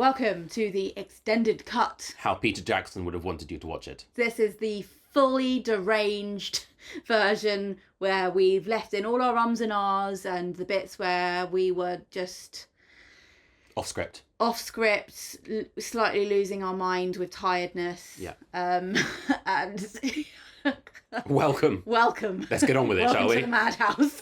Welcome to the extended cut. How Peter Jackson would have wanted you to watch it. This is the fully deranged version where we've left in all our ums and ahs and the bits where we were just... Off script, slightly losing our mind with tiredness. Yeah. And... Welcome. Let's get on with it, shall we? Welcome to the madhouse.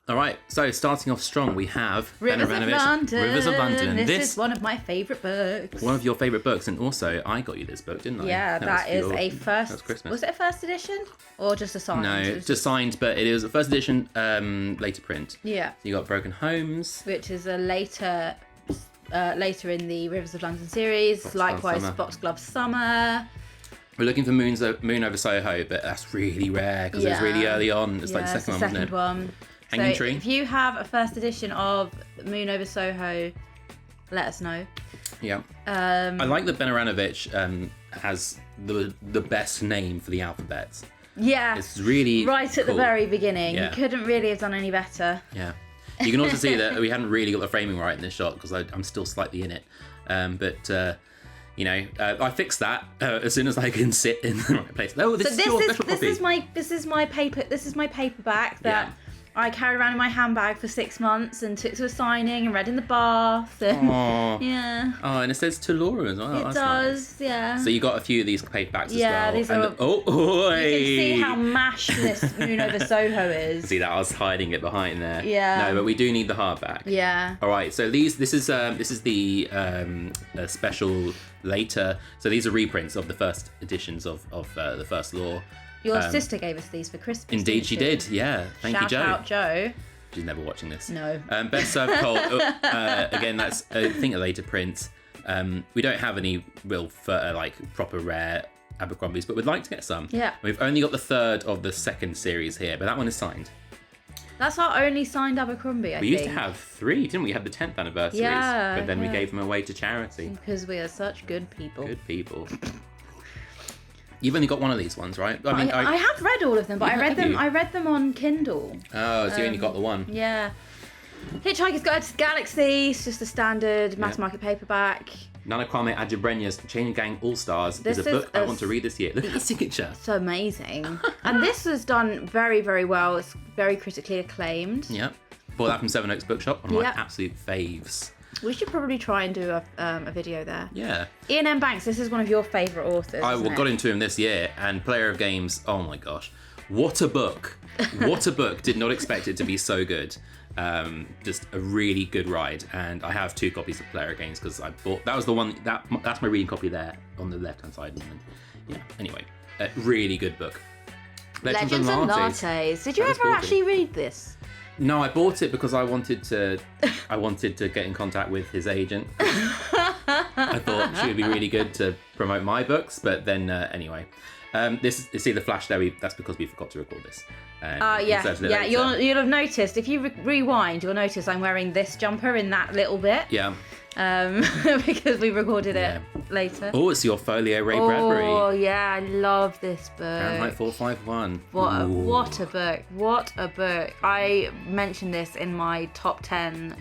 All right, so starting off strong, we have Rivers of London. This is one of my favourite books. One of your favourite books, and also I got you this book, didn't I? Yeah, that is a first. That was Christmas. Was it a first edition or just a signed? No, just signed, but it is a first edition, later print. Yeah. So you got Broken Homes, which is a later in the Rivers of London series. Likewise, Foxglove Summer. We're looking for Moon Over Soho, but that's really rare because it was really early on. It's like the second one, wasn't it? One. Hanging so Tree. If you have a first edition of Moon Over Soho, let us know. Yeah. I like that Ben Aranovich has the best name for the alphabet. Yeah. It's really right at the very beginning. Yeah. You couldn't really have done any better. Yeah. You can also see that we hadn't really got the framing right in this shot because I'm still slightly in it. I fixed that as soon as I can sit in the right place. Oh, this is your special copy. This is my paperback that I carried around in my handbag for 6 months and took to a signing and read in the bath. And, yeah. Oh, and it says to Laura as well. It does, nice. Yeah. So you got a few of these paperbacks as well. Yeah, these are. You can see how mashed this Moon Over Soho is. See that I was hiding it behind there. Yeah. No, but we do need the hardback. Yeah. All right. So this is the special later. So these are reprints of the first editions of the first Law. Your sister gave us these for Christmas. Indeed, she did. Yeah, thank you, Joe. Shout out, Joe. She's never watching this. No. Best Served Cold. Again, that's I think a later print. We don't have any real proper rare Abercrombies, but we'd like to get some. Yeah. We've only got the third of the second series here, but that one is signed. That's our only signed Abercrombie, I think. We used to have 3, didn't we? We had the 10th anniversaries. Yeah. But then we gave them away to charity. Because we are such good people. Good people. You've only got one of these ones, right? I have read all of them, but I read them on Kindle. Oh, so you only got the one. Yeah. Hitchhiker's Guide to the Galaxy. It's just a standard mass market paperback. Nana Kwame Adjabrenya's Chain Gang All Stars is a book I want to read this year. Look at the signature. It's amazing. And this was done very, very well. It's very critically acclaimed. Yep. Bought that from Seven Oaks Bookshop. One of my absolute faves. We should probably try and do a video there. Yeah. Ian M. Banks, this is one of your favourite authors. I got into him this year, and Player of Games, oh my gosh. What a book. What a book. Did not expect it to be so good. Just a really good ride. And I have 2 copies of Player of Games because I bought, that was the one, that's my reading copy there on the left-hand side. And yeah, anyway, a really good book. Legends and Lattes. Did you ever actually read this? No, I bought it because I wanted to get in contact with his agent. I thought she would be really good to promote my books, but then anyway. See the flash there, that's because we forgot to record this. Yeah, you'll have noticed, if you rewind, you'll notice I'm wearing this jumper in that little bit. Yeah. Because we recorded it later. Oh, it's your Folio Ray Bradbury. Oh, yeah, I love this book. Fahrenheit 451. What a book. What a book. I mentioned this in my top 10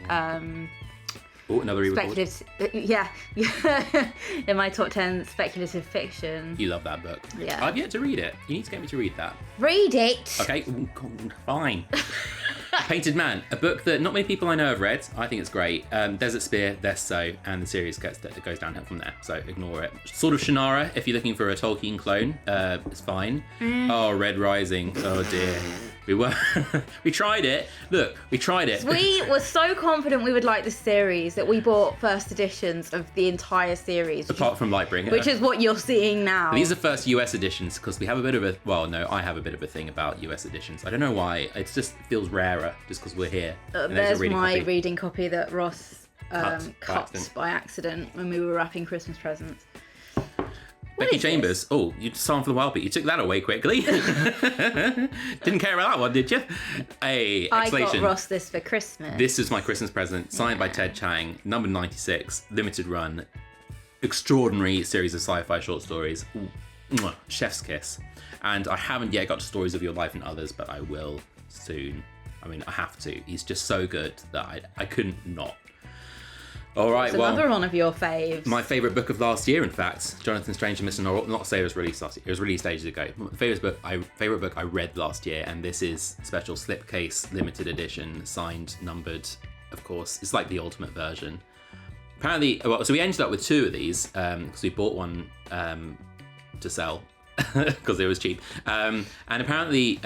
another re-record. In my top 10 speculative fiction. You love that book. Yeah. I've yet to read it. You need to get me to read that. Read it. Okay, fine. Painted Man, a book that not many people I know have read. I think it's great. Desert Spear, Thus So, and the series goes downhill from there, so ignore it. Sort of Shannara, if you're looking for a Tolkien clone, it's fine. Oh, Red Rising, oh dear. We tried it. Look, we tried it. We were so confident we would like this series that we bought first editions of the entire series. Apart from Lightbringer. Which is what you're seeing now. But these are first US editions because we have I have a bit of a thing about US editions. I don't know why. It just feels rarer just because we're here. There's my reading copy that Ross cut by accident when we were wrapping Christmas presents. Becky Chambers. Oh, you Psalm for the Wild Beat. You took that away quickly. Didn't care about that one, did you? Hey, I got Ross this for Christmas. This is my Christmas present, signed by Ted Chiang, number 96, limited run, extraordinary series of sci-fi short stories. Mwah, chef's kiss. And I haven't yet got to Stories of Your Life and Others, but I will soon. I mean, I have to. He's just so good that I couldn't not. All right, It's another one of your faves. My favourite book of last year, in fact, Jonathan Strange and Mr. Norrell. Not to say it was released last year. It was released ages ago. My favourite book I read last year, and this is special slipcase, limited edition, signed, numbered. Of course, it's like the ultimate version. Apparently, so we ended up with 2 of these because we bought one to sell because it was cheap. And apparently,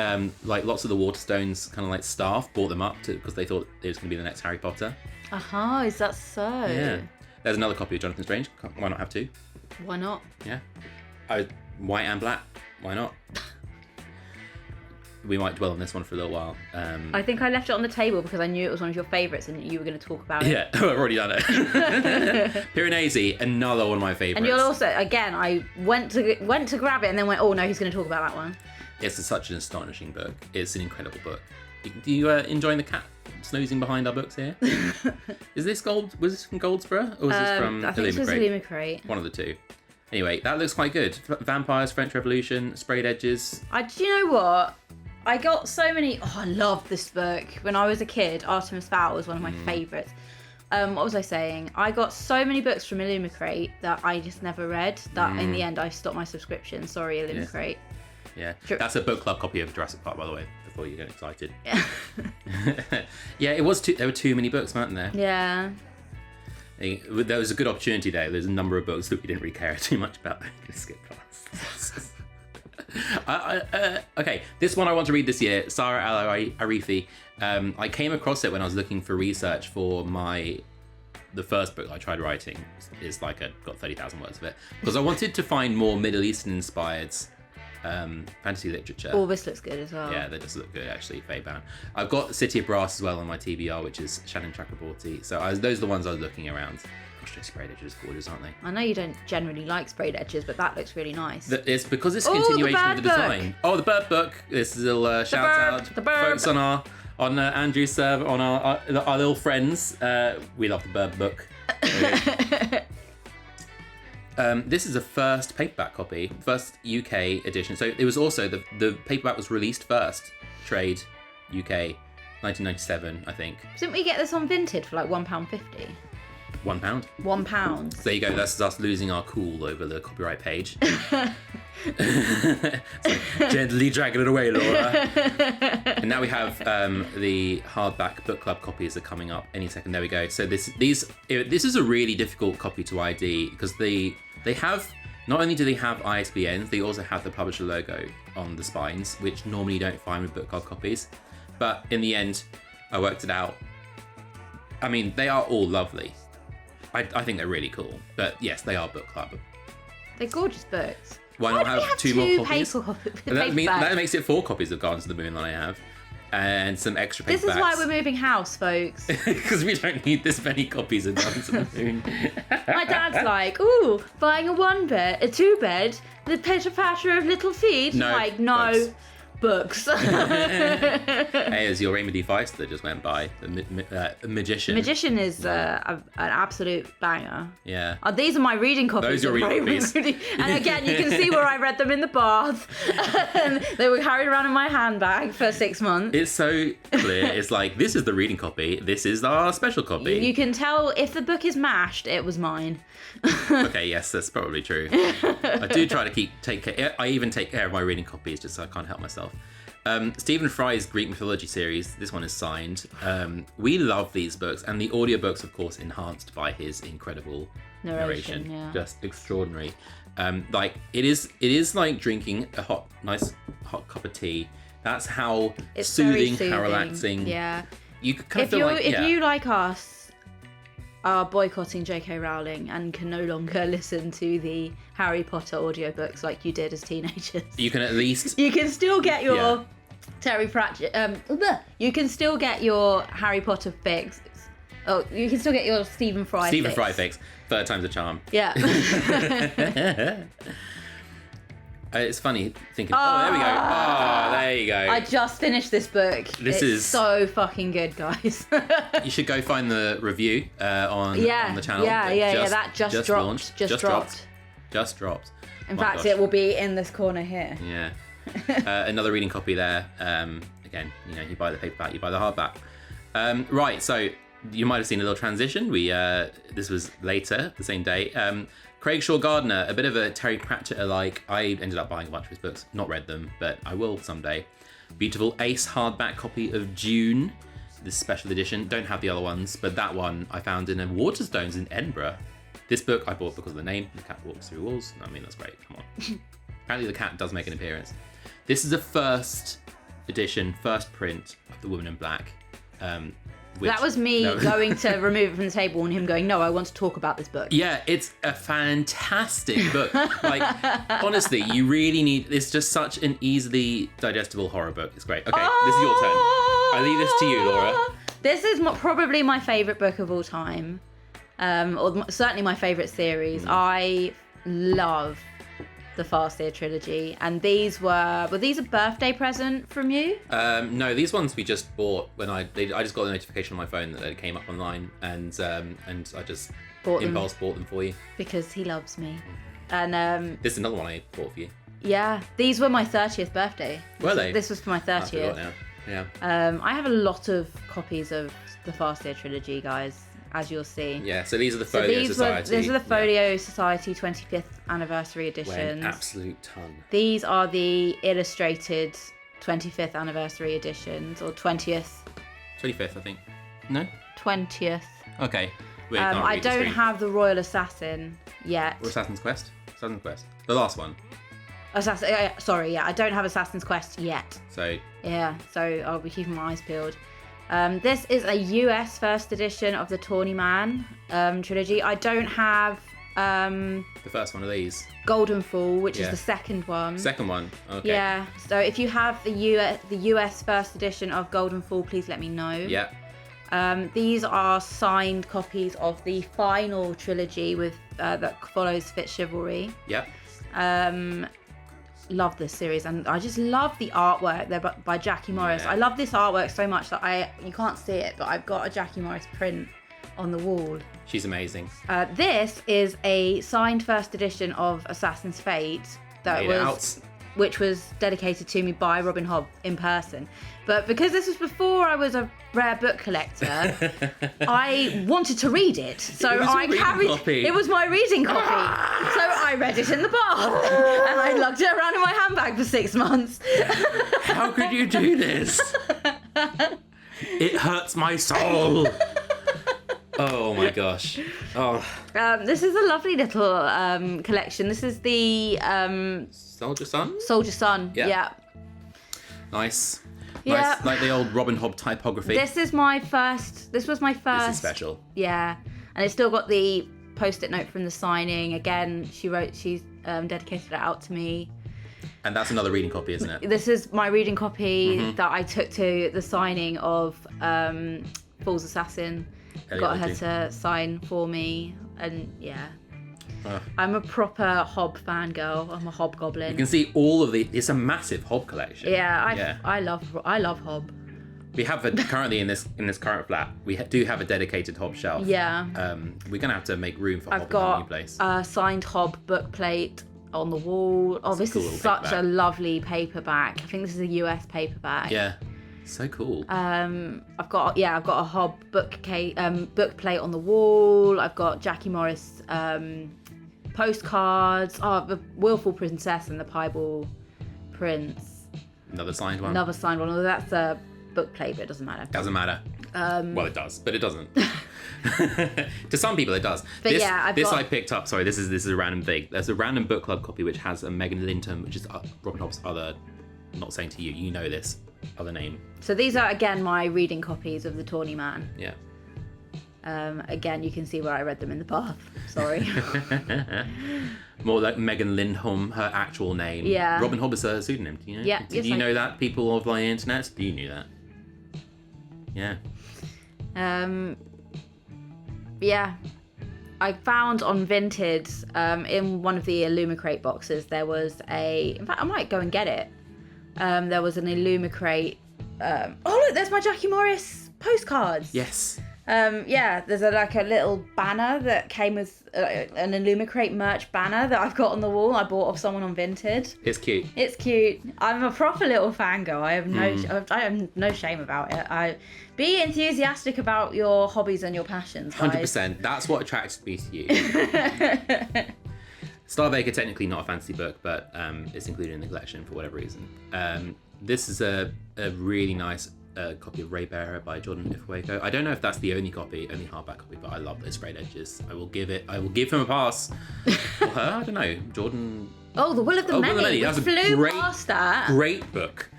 like lots of the Waterstones kind of like staff bought them up because they thought it was going to be the next Harry Potter. Aha, is that so? Yeah. There's another copy of Jonathan Strange. Why not have 2? Why not? Yeah. White and black. Why not? We might dwell on this one for a little while. I think I left it on the table because I knew it was one of your favourites and you were going to talk about it. Yeah, I've already done it. Piranesi, another one of my favourites. And you'll also, again, I went to grab it and then went, oh no, he's going to talk about that one. It's such an astonishing book. It's an incredible book. Do you enjoying the cat snoozing behind our books here? Was this from Goldsboro or was this from I think this was Illumicrate. One of the 2. Anyway, that looks quite good. Vampires, French Revolution, Sprayed Edges. Do you know what? I got so many. Oh, I loved this book. When I was a kid, Artemis Fowl was one of my favourites. What was I saying? I got so many books from Illumicrate that I just never read that in the end I stopped my subscription. Sorry, Illumicrate. Yeah. That's a book club copy of Jurassic Park, by the way, before you get excited. Yeah. Yeah, there were too many books, weren't there? Yeah. There was a good opportunity there. There's a number of books that we didn't really care too much about. I'm going to skip past. Okay, this one I want to read this year, Sarah Al-Arifi. I came across it when I was looking for research for the first book I tried writing. It's like got 30,000 words of it. Because I wanted to find more Middle Eastern inspired fantasy literature. Oh, this looks good as well. Yeah, they just look good actually, Faye Bound. I've got City of Brass as well on my TBR, which is Shannon Chakraborty. So those are the ones I was looking around. Gosh, those sprayed edges are gorgeous, aren't they? I know you don't generally like sprayed edges, but that looks really nice. It's because it's a continuation of the design. Book. Oh, the Bird Book. This is a little shout out. The Bird. Folks on Andrew's server, on our little friends. We love the Bird Book. This is a first paperback copy, first UK edition. So it was also, the paperback was released first, trade UK, 1997, I think. Didn't we get this on Vinted for like £1.50? £1. £1. So there you go, that's us losing our cool over the copyright page. So, gently dragging it away, Laura. And now we have the hardback book club copies are coming up any second. There we go. So this is a really difficult copy to ID because they have, not only do they have ISBNs, they also have the publisher logo on the spines, which normally you don't find with book club copies. But in the end, I worked it out. I mean, they are all lovely. I think they're really cool. But yes, they are book club. They're gorgeous books. Why not have two more copies? That makes it 4 copies of Gardens of the Moon that I have. And some extra paperbacks. This is why we're moving house, folks. Because we don't need this many copies of Gardens of the Moon. My dad's like, ooh, buying a 1-bed, a 2-bed, the pitter-patter of little feet. No, like, no. Books. Hey, as your Raymond D. Feist just went by, the Magician. Magician is an absolute banger. Yeah. These are my reading copies. Those are your reading copies. And again, you can see where I read them in the bath. And they were carried around in my handbag for 6 months. It's so clear. It's like, this is the reading copy. This is our special copy. You can tell if the book is mashed, it was mine. Okay, yes, that's probably true. I do try to take care. I even take care of my reading copies just so I can't help myself. Stephen Fry's Greek mythology series, this one is signed. We love these books, and the audiobooks, of course, enhanced by his incredible narration. Yeah. Just extraordinary. Like it is like drinking a nice hot cup of tea. That's how it's soothing, soothing, how relaxing. Yeah. You kind of feel like, if you like us are boycotting J.K. Rowling and can no longer listen to the Harry Potter audiobooks like you did as teenagers. You can at least... You can still get your Terry Pratchett... you can still get your Harry Potter fix. Oh, you can still get your Stephen Fry fix. 3rd time's a charm. Yeah. It's funny thinking, there we go. Oh, there you go. I just finished this book. It's so fucking good, guys. You should go find the review on the channel. Yeah. That just dropped. Launched. Just dropped. In fact, it will be in this corner here. Yeah. Another reading copy there. again, you buy the paperback, you buy the hardback. Right, so you might have seen a little transition. This was later, the same day. Craig Shaw Gardner, a bit of a Terry Pratchett-alike. I ended up buying a bunch of his books, not read them, but I will someday. Beautiful Ace hardback copy of Dune, this special edition. Don't have the other ones, but that one I found in a Waterstones in Edinburgh. This book I bought because of the name. The cat walks through walls. I mean, that's great. Come on. Apparently the cat does make an appearance. This is a first edition, first print of The Woman in Black. That was me going to remove it from the table and him going, no, I want to talk about this book. Yeah, it's a fantastic book. Like, honestly, you really need... It's just such an easily digestible horror book. It's great. Okay, This is your turn. I leave this to you, Laura. This is probably my favourite book of all time. Or certainly my favourite series. I love the Farseer trilogy, and these were these a birthday present from you? No, these ones we just bought when I just got a notification on my phone that they came up online, and I just bought them for you because he loves me. And this is another one I bought for you. Yeah, these were my 30th birthday. Were they? This was for my 30th. I forgot now. Yeah. I have a lot of copies of the Farseer trilogy, guys, as you'll see. Yeah, so these are the Folio Society. These are the Folio Society 25th anniversary editions. An absolute ton. These are the illustrated 25th anniversary editions, or 20th. 25th, I think. No? 20th. Okay. I don't have the Royal Assassin yet. Or Assassin's Quest? Assassin's Quest. The last one. I don't have Assassin's Quest yet. So I'll be keeping my eyes peeled. This is a US first edition of the Tawny Man trilogy. I don't have the first one of these. Golden Fall, which is the second one. Second one. Okay. Yeah. So if you have the US first edition of Golden Fall, please let me know. Yeah. These are signed copies of the final trilogy with that follows Fit Chivalry. Yeah. Love this series, and I just love the artwork. They're by Jackie Morris. Yeah. I love this artwork so much that you can't see it, but I've got a Jackie Morris print on the wall. She's amazing. This is a signed first edition of Assassin's Fate which was dedicated to me by Robin Hobb in person. But because this was before I was a rare book collector, I wanted to read it. So it was my reading copy. So I read it in the bath and I lugged it around in my handbag for 6 months. How could you do this? It hurts my soul. Oh my gosh. Oh. This is a lovely little collection. This is the Soldier Sun? Soldier Sun. Yeah. Nice. Yeah. Nice, like the old Robin Hobb typography. This was my first. This is special. Yeah, and it's still got the post-it note from the signing. Again, she's dedicated it out to me. And that's another reading copy, isn't it? This is my reading copy that I took to the signing of Fool's Assassin. Got her to sign for me, and yeah. I'm a proper Hobb fangirl. I'm a Hobgoblin. You can see all of it's a massive Hobb collection. Yeah, I love Hobb. We have currently in this current flat, we do have a dedicated Hobb shelf. Yeah. We're gonna have to make room for Hobb in our new place. I've got a signed Hobb book plate on the wall. Oh, this is such a lovely paperback. I think this is a US paperback. Yeah. So cool. I've got a Hobb book plate on the wall. I've got Jackie Morris postcards. Oh, the Willful Princess and the Piebald Prince. Another signed one. Although that's a book plate, but it doesn't matter. Doesn't matter. Well, it does, but it doesn't. To some people, it does. But I picked up. Sorry, this is a random thing. There's a random book club copy which has a Megan Linton, which is Robin Hobb's other. I'm not saying to you, you know this other name. So these are again my reading copies of the Tawny Man. Yeah. Again, you can see where I read them in the bath. Sorry. More like Megan Lindholm, her actual name. Yeah. Robin Hobb is her pseudonym. Do you know? Yeah. Did you know that? People of the internet? Do you knew that? Yeah. Yeah. I found on Vinted, in one of the Illumicrate boxes, there was in fact, I might go and get it. There was an Illumicrate. Oh look, there's my Jackie Morris postcards. Yes. There's a little banner that came with an Illumicrate merch banner that I've got on the wall. I bought off someone on Vinted. It's cute. It's cute. I'm a proper little fangirl. I have no shame about it. Be enthusiastic about your hobbies and your passions, guys. 100%. That's what attracted me to you. Starbaker, technically not a fantasy book, but it's included in the collection for whatever reason. This is a really nice copy of Raybearer by Jordan Ifueko. I don't know if that's the only hardback copy, but I love those sprayed edges. I will give him a pass. Or her, I don't know. Jordan. Oh, The Will of the Many. That's We flew past that. Great book.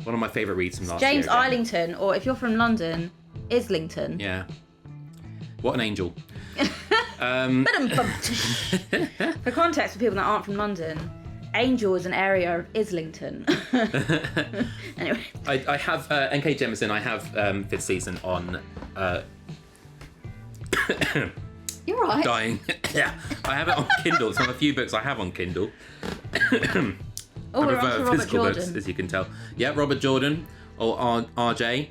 One of my favourite reads from last year. James Islington, or if you're from London, Islington. Yeah. What an angel. For context, for people that aren't from London, Angel is an area of Islington. Anyway. I have N.K. Jemisin. I have 5th season on... You're right. Dying. Yeah. I have it on Kindle. It's one of the few books I have on Kindle. Oh, we're on to Robert Jordan. Books, as you can tell. Yeah, Robert Jordan, or RJ.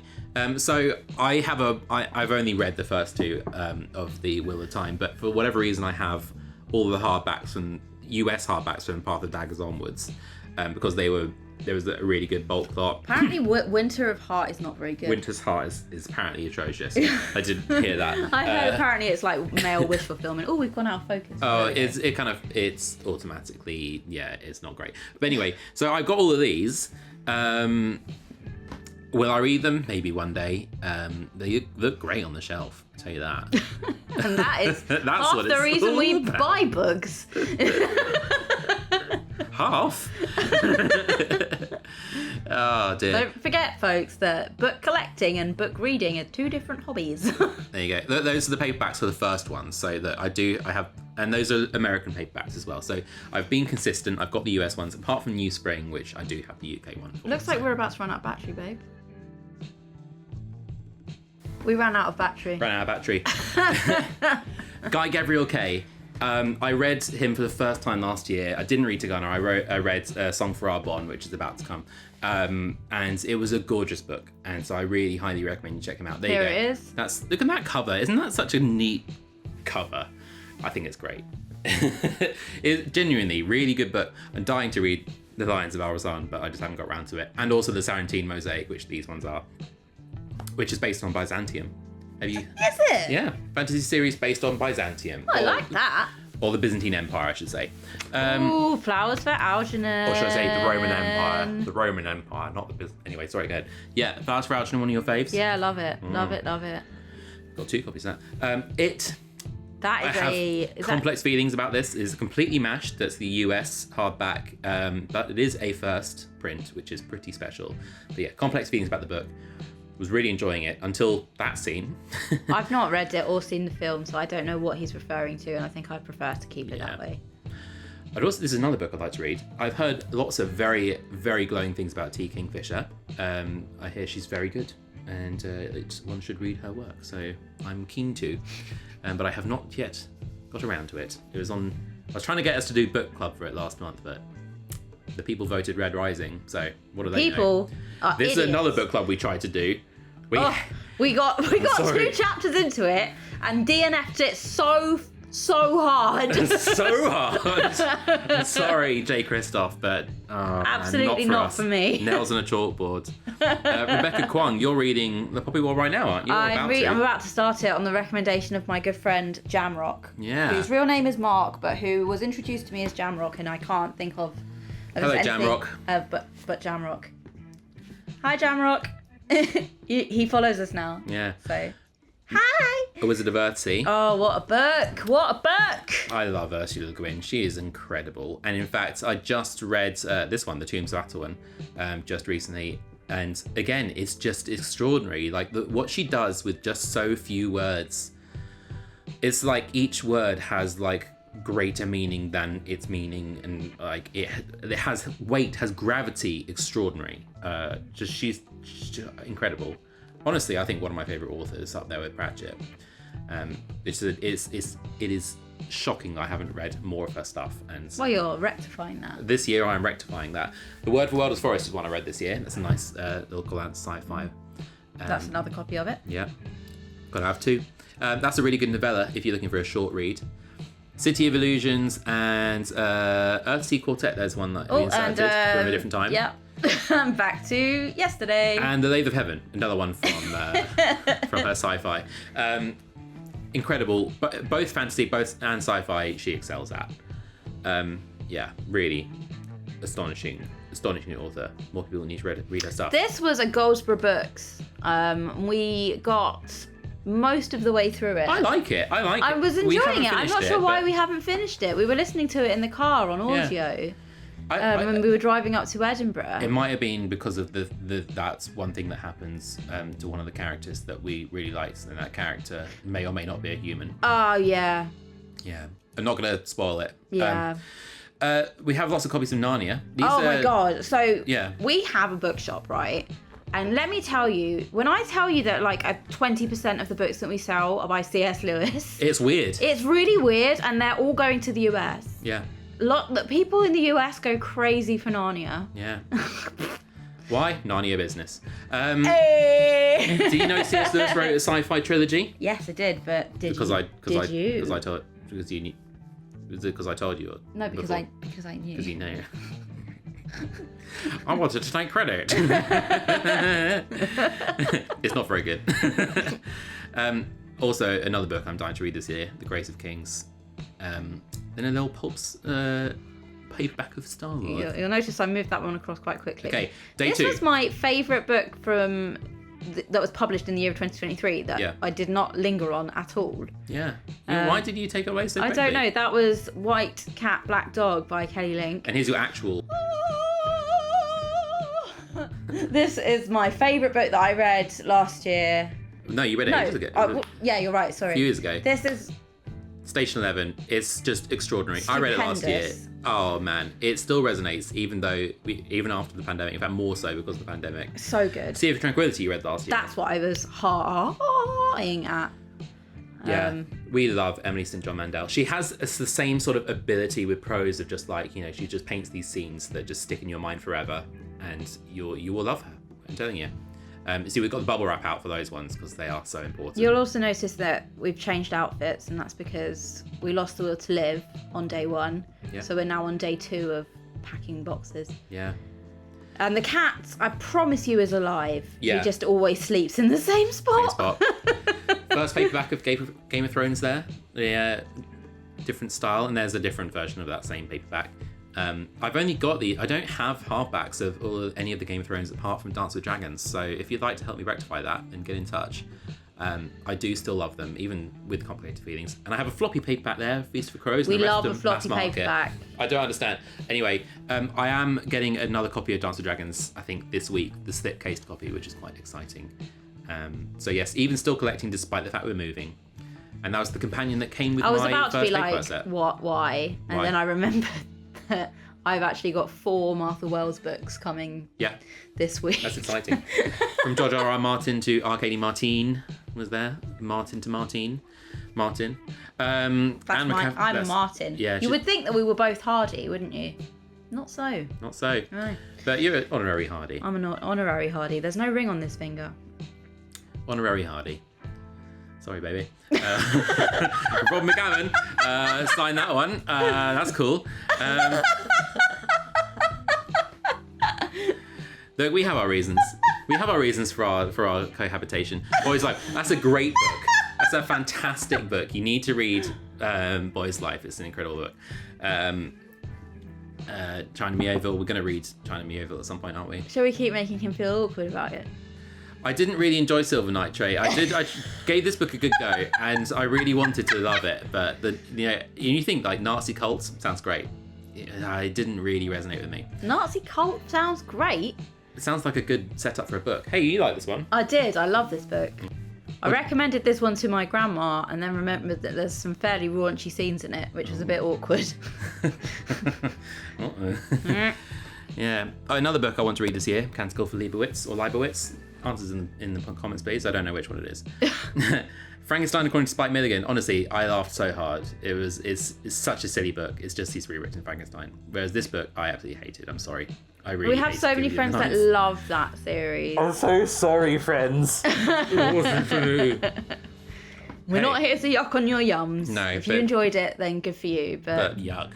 So I've only read the first two of the Wheel of Time, but for whatever reason I have all the hardbacks and US hardbacks from Path of Daggers onwards, because there was a really good bulk lot. Apparently Winter of Heart is not very good. Winter's Heart is apparently atrocious. I didn't hear that. I heard apparently it's like male wish fulfillment. Oh, we've gone out of focus. Oh, it's automatically, it's not great. But anyway, so I've got all of these. Will I read them? Maybe one day. They look great on the shelf, I'll tell you that. And that is half the reason we buy books. Half? Oh dear. Don't forget, folks, that book collecting and book reading are two different hobbies. There you go. Those are the paperbacks for the first one, so that I have, and those are American paperbacks as well. So I've been consistent. I've got the US ones, apart from New Spring, which I do have the UK one for. Looks like we're about to run out of battery, babe. We ran out of battery. Guy Gabriel Kay. I read him for the first time last year. I didn't read Gunner. I read Song for Our Bond, which is about to come. And it was a gorgeous book. And so I really highly recommend you check him out. There you go. It is. Look at that cover. Isn't that such a neat cover? I think it's great. It's genuinely really good book. I'm dying to read The Lions of Al-Razan, but I just haven't got around to it. And also the Sarantine Mosaic, which these ones are, which is based on Byzantium. Have you? Is it? Yeah, fantasy series based on Byzantium. I like that. Or the Byzantine Empire, I should say. Ooh, flowers for Algernon. Or should I say the Roman Empire? The Roman Empire, not the Byzantine. Anyway, sorry, go ahead. Yeah, flowers for Algernon, one of your faves? Yeah, love it. Love it. Got 2 copies of that. That is complex feelings about this. Is completely mashed. That's the US hardback, but it is a first print, which is pretty special. But yeah, complex feelings about the book. Was really enjoying it until that scene. I've not read it or seen the film, so I don't know what he's referring to, and I think I prefer to keep it that way. This is another book I'd like to read. I've heard lots of very, very glowing things about T. Kingfisher. I hear she's very good, and one should read her work, so I'm keen to. But I have not yet got around to it. I was trying to get us to do book club for it last month, but the people voted Red Rising, so what do they know? This is another book club we tried to do. We got 2 chapters into it and DNF'd it so hard. So hard. I'm sorry, Jay Christoph, but absolutely not for me. Nails on a chalkboard. Rebecca Kwong, you're reading The Poppy War right now, aren't you? I'm about to start it on the recommendation of my good friend Jamrock. Yeah. Whose real name is Mark, but who was introduced to me as Jamrock, and I can't think of. Hello, Jamrock. But Jamrock. Hi, Jamrock. He follows us now. Yeah. So, hi. A Wizard of Earthsea. Oh, what a book! What a book! I love Ursula Le Guin. She is incredible. And in fact, I just read this one, The Tombs of Atuan, just recently. And again, it's just extraordinary. Like what she does with just so few words. It's like each word has like greater meaning than its meaning, and like it has weight, has gravity, extraordinary. She's incredible. Honestly, I think one of my favorite authors, up there with Pratchett. It is shocking I haven't read more of her stuff. And well, you're rectifying that. This year I'm rectifying that. The Word for World Forest is one I read this year. That's a nice little call out to Sci-Fi. That's another copy of it. Yeah. Gotta have two. That's a really good novella if you're looking for a short read. City of Illusions and Earthsea Quartet. There's one that we inserted from a different time. Yeah. Back to yesterday. And The Lathe of Heaven, another one from her sci-fi. Incredible, both fantasy, and sci-fi. She excels at. Really astonishing author. More people need to read her stuff. This was a Goldsborough Books. We got most of the way through it. I like it. I was enjoying it. I'm not sure why we haven't finished it. We were listening to it in the car on audio. When we were driving up to Edinburgh. It might have been because of that's one thing that happens to one of the characters that we really liked, and that character may or may not be a human. Oh, yeah. Yeah. I'm not going to spoil it. Yeah. We have lots of copies of Narnia. My God. So we have a bookshop, right? And let me tell you, when I tell you that like 20% of the books that we sell are by C.S. Lewis. It's weird. It's really weird, and they're all going to the US. Yeah. People in the US go crazy for Narnia. Yeah. Why? Narnia business. Hey! Do you know C.S. Lewis wrote a sci-fi trilogy? Yes, I did, but did you? Because I told you. Because I told you. No, because I knew. Because you know. I wanted to take credit. It's not very good. Also, another book I'm dying to read this year, The Grace of Kings. Then a little pulps paperback of Star Wars. You'll notice I moved that one across quite quickly. Okay, day 2. This was my favourite book from that was published in the year of 2023 that I did not linger on at all. Yeah. Why did you take it away so quickly? I don't know. That was White Cat, Black Dog by Kelly Link. And here's your actual... This is my favourite book that I read last year. No, you read it ages ago. Yeah, you're right. Sorry. A few years ago. This is... Station 11. It's just extraordinary. Stupendous. I read it last year. Oh, man. It still resonates even after the pandemic. In fact, more so because of the pandemic. So good. Sea of Tranquility you read last year. That's what I was hawing at. Yeah, we love Emily St. John Mandel. She has the same sort of ability with prose of just like, she just paints these scenes that just stick in your mind forever, and you will love her. I'm telling you. See, we've got the bubble wrap out for those ones because they are so important. You'll also notice that we've changed outfits, and that's because we lost the will to live on day 1. Yeah. So we're now on day 2 of packing boxes. Yeah. And the cat, I promise you, is alive. Yeah. He just always sleeps in the same spot. First paperback of Game of Thrones there. The different style, and there's a different version of that same paperback. I've only got I don't have hardbacks of any of the Game of Thrones apart from Dance with Dragons, so if you'd like to help me rectify that and get in touch, I do still love them, even with complicated feelings. And I have a floppy paperback there, Feast for Crows. We and the love rest a of them, floppy paperback. I don't understand. Anyway, I am getting another copy of Dance with Dragons, I think, this week, the slip-cased copy, which is quite exciting. So yes, even still collecting despite the fact we're moving. And that was the companion that came with my first I was about to be like, set. why? And then I remembered that I've actually got 4 Martha Wells books coming this week. That's exciting. From George R.R. Martin to Arcady Martin was there. Martin to Martin. Martin. I'm a Martin. Yeah, you would think that we were both Hardy, wouldn't you? Not so. Not so. No. But you're an honorary Hardy. I'm an honorary Hardy. There's no ring on this finger. Honorary Hardy. Sorry, baby. Rob McGavin signed that one. That's cool. Look, we have our reasons. We have our reasons for our cohabitation. Boys' Life. That's a great book. That's a fantastic book. You need to read Boys' Life. It's an incredible book. China Mieville. We're going to read China Mieville at some point, aren't we? Shall we keep making him feel awkward about it? I didn't really enjoy Silver Nitrate. I gave this book a good go, and I really wanted to love it. But you think like Nazi cults sounds great. It didn't really resonate with me. Nazi cult sounds great. It sounds like a good setup for a book. Hey, you like this one? I did. I love this book. I recommended this one to my grandma, and then remembered that there's some fairly raunchy scenes in it, which was a bit awkward. Yeah. Another book I want to read this year, Canticle for Leibowitz, or Leibowitz. Answers in the comments, please. I don't know which one it is. Frankenstein according to Spike Milligan. Honestly, I laughed so hard. It's such a silly book. It's just he's rewritten Frankenstein. Whereas this book, I absolutely hated. I'm sorry. I really. We have so many friends that love that series. I'm so sorry, friends. It wasn't for me. We're not here to yuck on your yums. No, if you enjoyed it, then good for you. But yuck.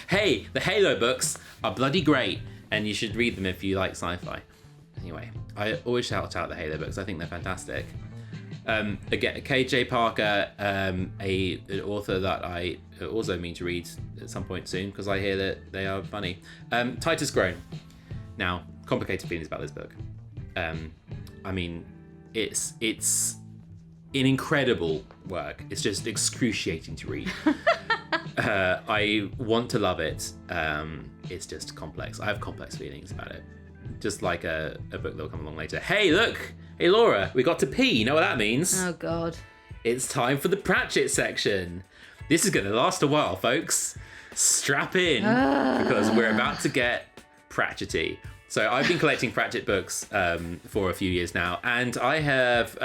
Hey, the Halo books are bloody great, and you should read them if you like sci-fi. Anyway, I always shout out the Halo books. I think they're fantastic. Again, KJ Parker, an author that I also mean to read at some point soon because I hear that they are funny. Titus Grown. Now, complicated feelings about this book. I mean, it's an incredible work. It's just excruciating to read. I want to love it. It's just complex. I have complex feelings about it. Just like a book that will come along later. Hey, look! Hey, Laura, we got to pee. You know what that means? Oh, God. It's time for the Pratchett section. This is going to last a while, folks. Strap in, because we're about to get Pratchetty. So I've been collecting Pratchett books for a few years now, and I have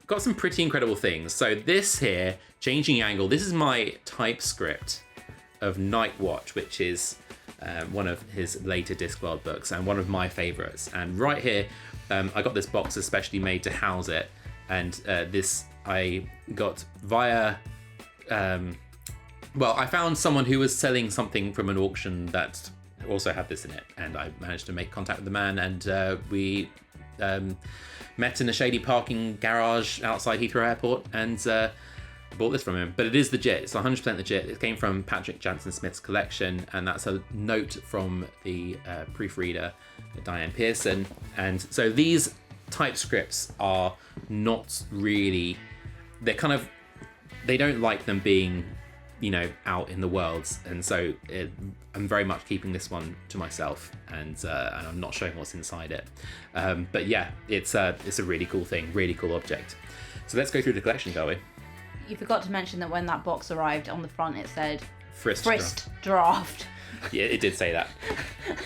got some pretty incredible things. So this here, Changing Angle, this is my typescript of Night Watch, which is one of his later Discworld books and one of my favourites. And right here, I got this box especially made to house it, and this I got via... well, I found someone who was selling something from an auction that also had this in it, and I managed to make contact with the man, and we met in a shady parking garage outside Heathrow Airport, and bought this from him. But it is legit. It's 100% legit. It came from Patrick Jansen Smith's collection, and that's a note from the proofreader, Diane Pearson. And so these typescripts are not really... They don't like them being, out in the world. And so I'm very much keeping this one to myself, and I'm not showing what's inside it. But yeah, it's a really cool thing, really cool object. So let's go through the collection, shall we? You forgot to mention that when that box arrived, on the front it said Frist Draft. Yeah, it did say that.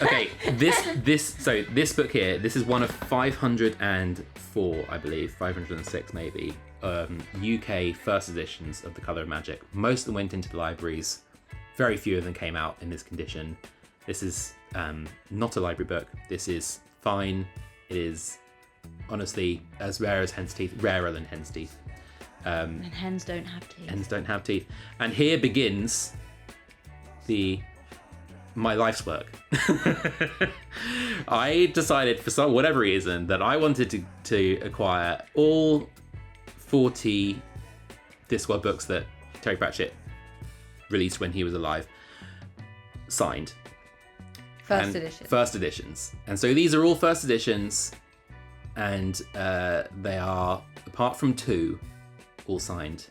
Okay, this book here, this is one of 504, I believe, 506 maybe, UK first editions of The Colour of Magic. Most of them went into the libraries. Very few of them came out in this condition. This is not a library book. This is fine. It is honestly as rare as hen's teeth, rarer than hen's teeth. And hens don't have teeth. Hens don't have teeth. And here begins my life's work. I decided for whatever reason that I wanted to acquire all 40 Discworld books that Terry Pratchett released when he was alive, signed. First editions. And so these are all first editions, and they are, apart from two, all signed.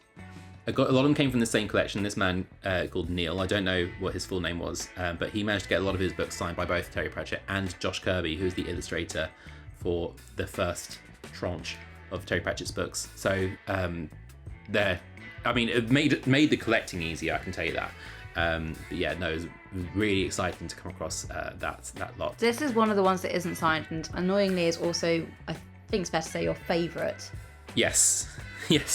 A lot of them came from the same collection. This man called Neil, I don't know what his full name was, but he managed to get a lot of his books signed by both Terry Pratchett and Josh Kirby, who's the illustrator for the first tranche of Terry Pratchett's books. So it made the collecting easier, I can tell you that. But yeah, no, it was really exciting to come across that lot. This is one of the ones that isn't signed, and annoyingly is also, I think it's fair to say, your favourite. Yes,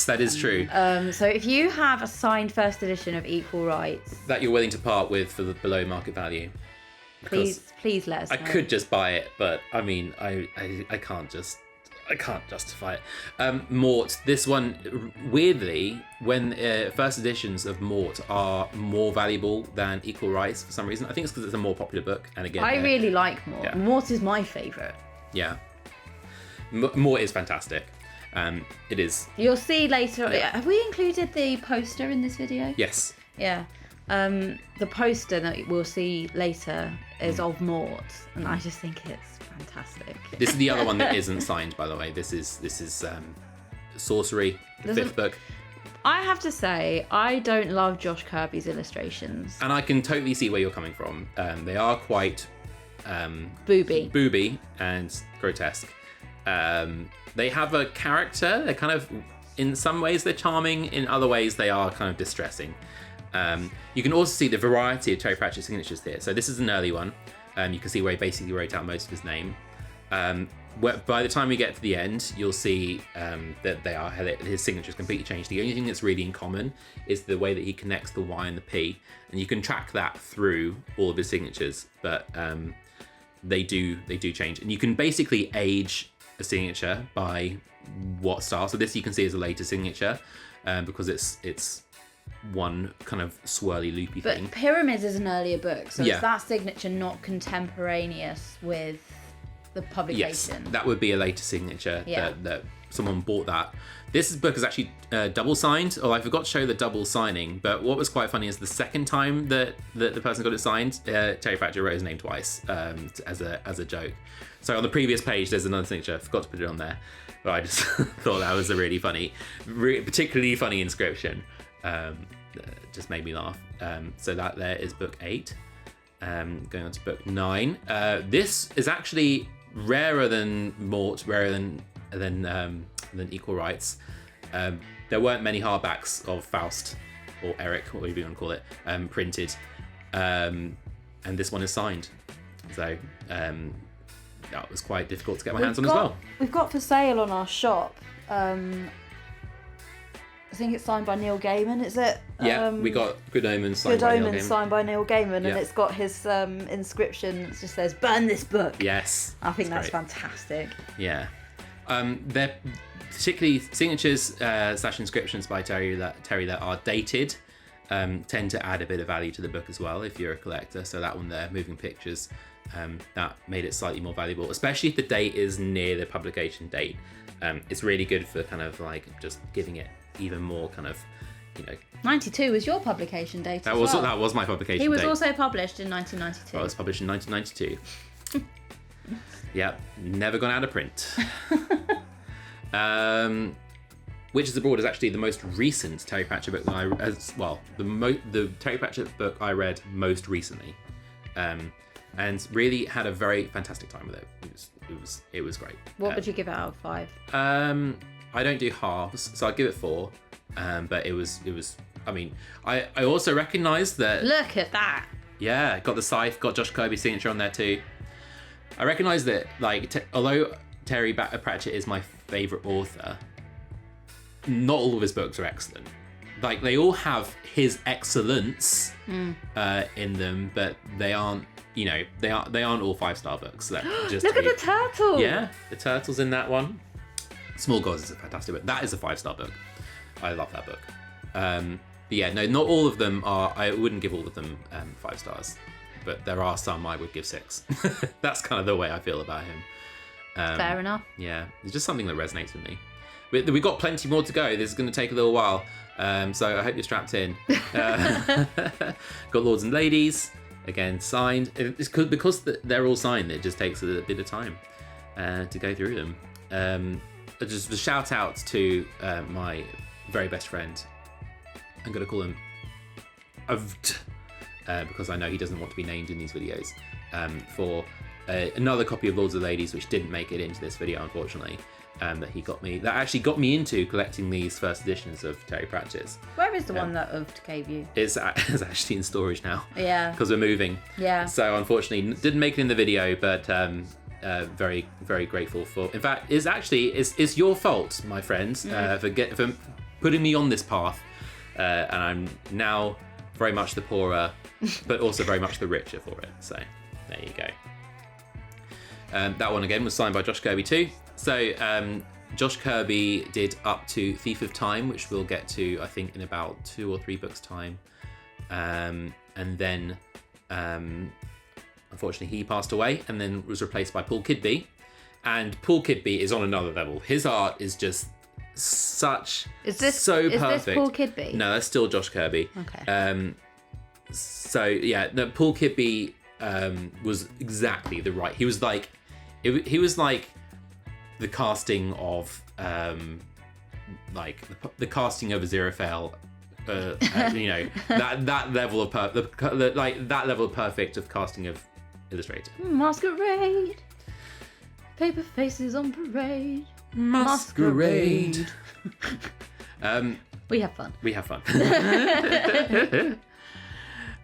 that is true. So if you have a signed first edition of Equal Rights... that you're willing to part with for the below market value. Please let us know. I could just buy it, but I mean, I can't justify it. Mort, this one, weirdly, when first editions of Mort are more valuable than Equal Rights for some reason. I think it's because it's a more popular book, and again... I really like Mort. Yeah. Mort is my favourite. Yeah. Mort is fantastic. It is. You'll see later. Yeah. Have we included the poster in this video? Yes. Yeah. The poster that we'll see later is of Mort, and I just think it's fantastic. This is the other one that isn't signed, by the way. This is Sorcery, the fifth book. I have to say, I don't love Josh Kirby's illustrations. And I can totally see where you're coming from. They are quite booby and grotesque. They have a character. They're kind of, in some ways they're charming, in other ways they are kind of distressing. You can also see the variety of Terry Pratchett signatures here. So this is an early one. You can see where he basically wrote out most of his name. By the time we get to the end, you'll see that his signature's completely changed. The only thing that's really in common is the way that he connects the Y and the P, and you can track that through all of his signatures. But they do change, and you can basically age a signature by what style. So this you can see is a later signature because it's one kind of swirly loopy thing. But Pyramids is an earlier book, so Yeah. is that signature not contemporaneous with the publication? Yes, that would be a later signature Yeah. that someone bought that. This book is actually double signed. Oh, I forgot to show the double signing, but what was quite funny is the second time that the person got it signed, Terry Pratchett wrote his name twice as a joke. So on the previous page, there's another signature. I forgot to put it on there, but I just thought that was a really funny, particularly funny inscription. Just made me laugh. So that there is book 8. Going on to book 9. This is actually rarer than Mort, rarer than Equal Rights. There weren't many hardbacks of Faust or Eric, whatever you want to call it, printed, and this one is signed. So that was quite difficult to get my hands on as well. We've got for sale on our shop. I think it's signed by Neil Gaiman, is it? Yeah, we got Good Omens signed Good by Neil Omens Gaiman. signed by Neil Gaiman, Yeah. and it's got his inscription. It just says, "Burn this book." Yes, I think that's great. fantastic. Yeah. They're particularly signatures / inscriptions by Terry that are dated tend to add a bit of value to the book as well if you're a collector. So that one there, Moving Pictures, that made it slightly more valuable, especially if the date is near the publication date. It's really good for kind of like just giving it even more kind of, 92 was your publication date. that as was well. that was my publication He was date. also published in 1992. I was published in 1992. Yep, never gone out of print. Witches Abroad is actually the most recent Terry Pratchett book that the Terry Pratchett book I read most recently, and really had a very fantastic time with it. It was great. What would you give it out of 5? I don't do halves, so I'd give it 4. But it was. I mean, I also recognised that. Look at that. Yeah, got the scythe, got Josh Kirby's signature on there too. I recognise that, like, although Terry Pratchett is my favourite author, not all of his books are excellent. Like, they all have his excellence in them, but they aren't. They aren't all 5-star books. Look at the turtle. Yeah, the turtle's in that one. Small Gods is a fantastic book. That is a 5-star book. I love that book. But yeah, no, not all of them are. I wouldn't give all of them 5 stars, but there are some I would give 6. That's kind of the way I feel about him. Fair enough. Yeah, it's just something that resonates with me. We've got plenty more to go. This is going to take a little while, so I hope you're strapped in. Got Lords and Ladies, again, signed. It's because they're all signed, it just takes a bit of time to go through them. Just a shout out to my very best friend. I'm going to call him Avd, because I know he doesn't want to be named in these videos, for another copy of Lords of the Ladies, which didn't make it into this video, unfortunately, that actually got me into collecting these first editions of Terry Pratchett's. Where is the one that Uvd gave you? It's actually in storage now. Yeah. Because we're moving. Yeah. So unfortunately, didn't make it in the video, but very, very grateful for. In fact, it's your fault, my friends, for putting me on this path, and I'm now very much the poorer, but also very much the richer for it. So there you go. That one again was signed by Josh Kirby too. So Josh Kirby did up to Thief of Time, which we'll get to, I think, in about 2 or 3 books' time. And then, unfortunately, he passed away and then was replaced by Paul Kidby. And Paul Kidby is on another level. His art is just so perfect. Is this Paul Kidby? No, that's still Josh Kirby. Okay. So yeah, no, Paul Kidby was exactly the right. He was like the casting of the casting of Aziraphale. That level of that level of perfect of casting of illustrator. Masquerade. Paper faces on parade. Masquerade. We have fun. We have fun.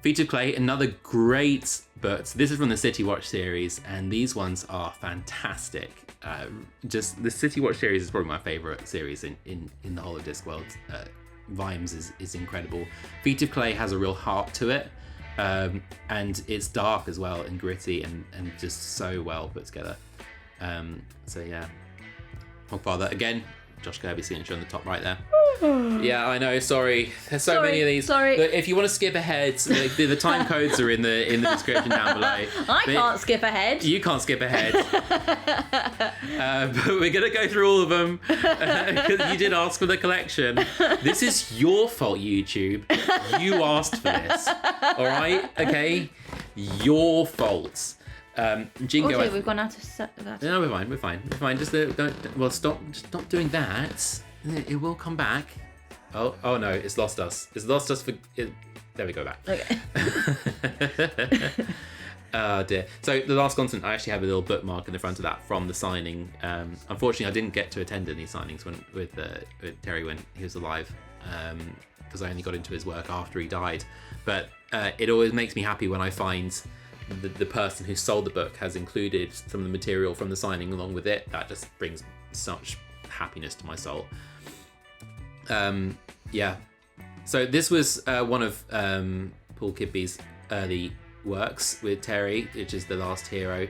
Feet of Clay, another great book. So this is from the City Watch series, and these ones are fantastic. Just the City Watch series is probably my favourite series in the whole of Discworld. Vimes is incredible. Feet of Clay has a real heart to it, and it's dark as well and gritty and just so well put together. So yeah, Hogfather again. Josh Kirby's signature on the top right there. Yeah, I know. Sorry, there's so many of these. Sorry. But if you want to skip ahead, the time codes are in the description down below. I can't skip ahead. You can't skip ahead. But we're gonna go through all of them because you did ask for the collection. This is your fault, YouTube. You asked for this. All right? Okay. Your fault. Jingo. Okay, we've gone out of No, we're fine. Just stop doing that. It will come back. Oh no, it's lost us. There we go back. Okay. Oh dear. So the last continent, I actually have a little bookmark in the front of that from the signing. Unfortunately, I didn't get to attend any signings with Terry when he was alive, because I only got into his work after he died. But it always makes me happy when I find the person who sold the book has included some of the material from the signing along with it. That just brings such happiness to my soul. Yeah. So this was one of Paul Kidby's early works with Terry, which is The Last Hero.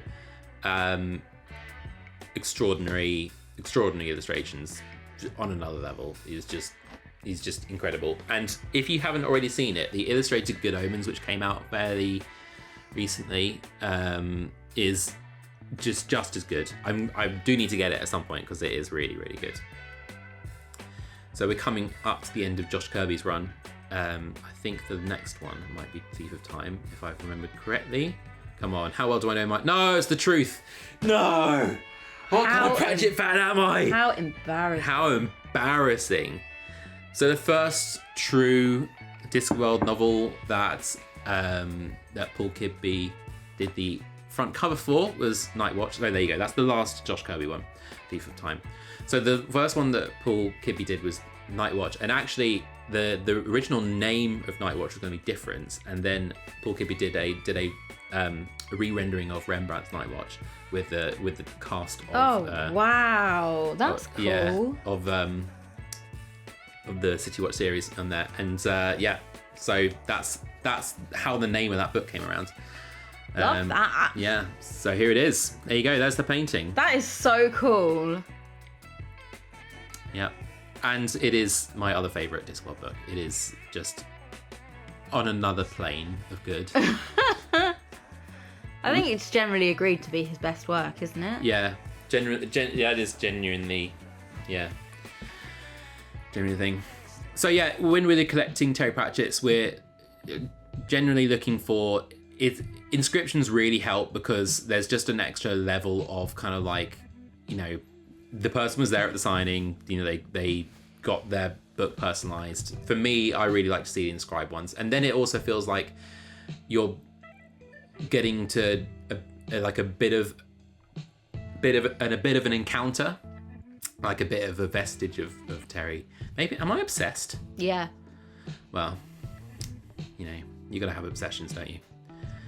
Extraordinary illustrations on another level. He's just incredible. And if you haven't already seen it, the illustrated Good Omens, which came out fairly recently, is just as good. I do need to get it at some point because it is really, really good. So we're coming up to the end of Josh Kirby's run. I think the next one might be Thief of Time, if I've remembered correctly. Come on, how well do I know my... No, it's the truth. No! What kind of Pratchett fan am I? How embarrassing. How embarrassing. So the first true Discworld novel that Paul Kidby did the front cover for was Night Watch. So there you go. That's the last Josh Kirby one, Thief of Time. So the first one that Paul Kidby did was Night Watch, and actually the original name of Night Watch was going to be different, and then Paul Kidby did a re-rendering of Rembrandt's Night Watch with the cast of wow, that's cool. Yeah, of the City Watch series on there, and so that's how the name of that book came around. Love that. Yeah, so here it is. There you go. There's the painting. That is so cool. Yeah, and it is my other favourite Discworld book. It is just on another plane of good. I think it's generally agreed to be his best work, isn't it? Yeah, it is genuinely, genuine thing. So yeah, when we're collecting Terry Pratchett's, we're generally looking for it. Inscriptions really help because there's just an extra level of kind of like, the person was there at the signing, they got their book personalized. For me, I really like to see the inscribed ones, and then it also feels like you're getting to a bit of an encounter, like a bit of a vestige of Terry. Maybe am I obsessed? Yeah. Well, you gotta have obsessions, don't you?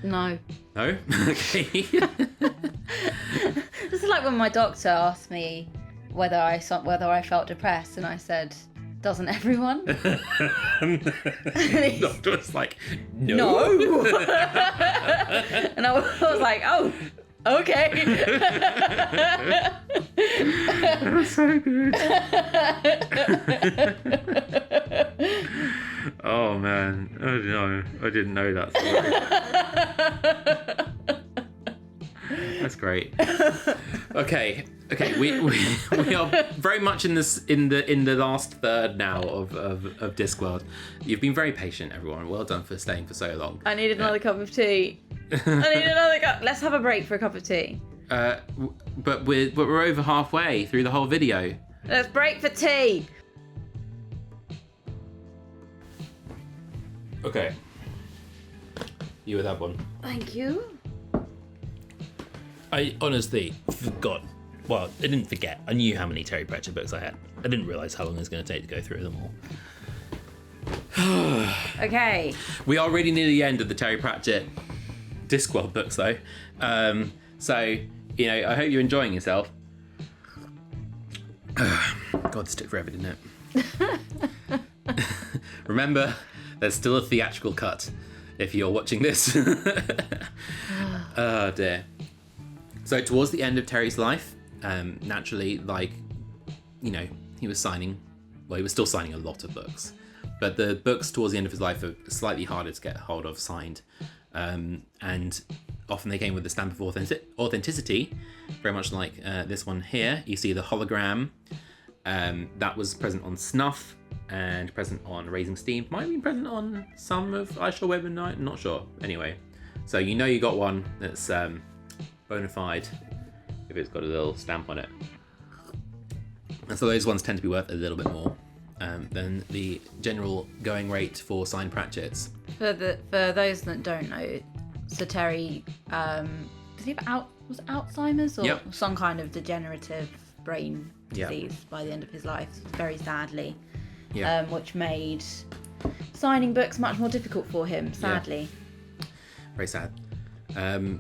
No. No? Okay. This is like when my doctor asked me whether I felt depressed, and I said, "Doesn't everyone?" The doctor was like, No. And I was like, "Oh, okay." That's so good. Oh man, oh no, I didn't know that story. That's great. Okay, we are very much in the last third now of Discworld. You've been very patient, everyone. Well done for staying for so long. I need another cup of tea. I need another cup. Let's have a break for a cup of tea. But we're over halfway through the whole video. Let's break for tea. Okay. You with that one. Thank you. I honestly forgot. Well, I didn't forget. I knew how many Terry Pratchett books I had. I didn't realise how long it was going to take to go through them all. Okay. We are really near the end of the Terry Pratchett Discworld books, though. So, I hope you're enjoying yourself. God, this took forever, didn't it? Remember, there's still a theatrical cut if you're watching this. Oh, dear. So towards the end of Terry's life, naturally, like he was signing, well, he was still signing a lot of books, but the books towards the end of his life are slightly harder to get hold of signed, and often they came with the stamp of authenticity, very much like this one here. You see the hologram, that was present on Snuff and present on Raising Steam, might have been present on some of I Shall Web and Night, not sure. Anyway, so you got one that's bona fide if it's got a little stamp on it. And so those ones tend to be worth a little bit more than the general going rate for signed Pratchett's. For those that don't know, so Terry, does he have was it Alzheimer's or some kind of degenerative brain disease by the end of his life, very sadly, which made signing books much more difficult for him, sadly. Yeah. Very sad.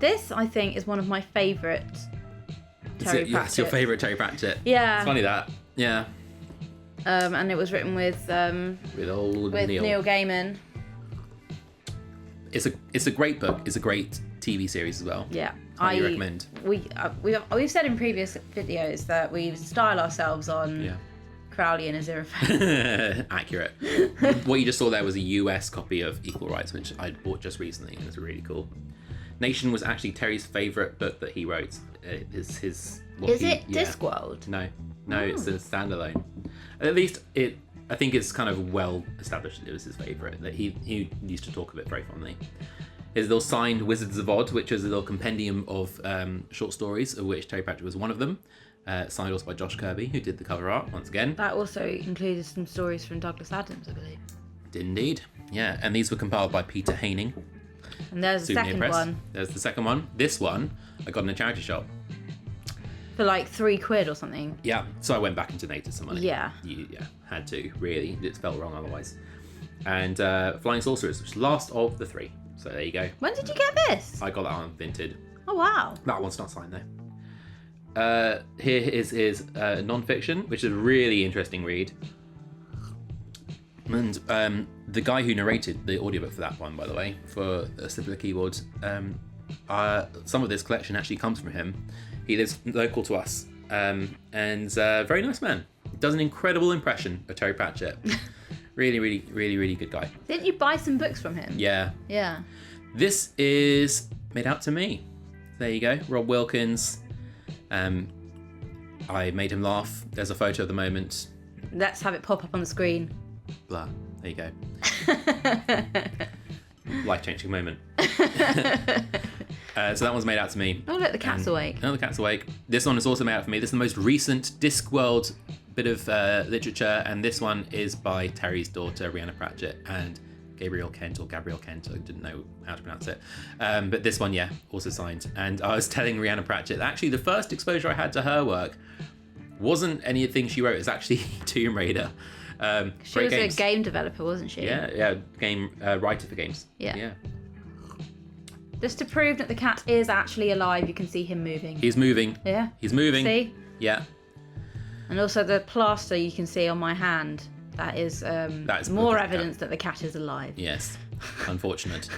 This, I think, is one of my favourite Terry Pratchett. It's your favourite Terry Pratchett. Yeah. It's funny that. Yeah. And it was written with Neil Gaiman. It's a great book. It's a great TV series as well. Yeah, I recommend. We've said in previous videos that we style ourselves on Crowley and Aziraphale. Accurate. What you just saw there was a US copy of Equal Rights, which I bought just recently, and it's really cool. Nation was actually Terry's favourite book that he wrote. It Discworld? No, it's a standalone. At least I think it's kind of well established that it was his favourite, that he used to talk of it very fondly. His little signed Wizards of Odd, which is a little compendium of short stories, of which Terry Pratchett was one of them. Signed also by Josh Kirby, who did the cover art once again. That also included some stories from Douglas Adams, I believe. Did indeed, yeah. And these were compiled by Peter Haining. And there's the second one. There's the second one. This one I got in a charity shop. For like £3 or something. Yeah, so I went back and donated some money. Yeah. Had to, really. It felt wrong otherwise. And Flying Sorcerers, which is the last of the three. So there you go. When did you get this? I got that on Vinted. Oh, wow. That one's not signed though. Here is his non-fiction, which is a really interesting read. And the guy who narrated the audiobook for that one, by the way, for Slip of the Keyboard, some of this collection actually comes from him. He lives local to us, and very nice man. Does an incredible impression of Terry Pratchett. Really, really, really, really good guy. Didn't you buy some books from him? Yeah. Yeah. This is Made Out to Me. There you go. Rob Wilkins. I made him laugh. There's a photo at the moment. Let's have it pop up on the screen. Blah. There you go. Life-changing moment. So that one's Made Out to Me. Oh, look, the cat's awake. Oh, the cat's awake. This one is also made out for me. This is the most recent Discworld bit of literature, and this one is by Terry's daughter, Rhianna Pratchett, and Gabrielle Kent, I didn't know how to pronounce it. But this one, also signed. And I was telling Rhianna Pratchett that actually the first exposure I had to her work wasn't anything she wrote, it's actually Tomb Raider. She was a game developer, wasn't she? Yeah, game writer for games. Yeah. Just to prove that the cat is actually alive, you can see him moving. He's moving. Yeah. He's moving. See? Yeah. And also the plaster you can see on my hand. That is more evidence that the cat is alive. Yes. Unfortunate.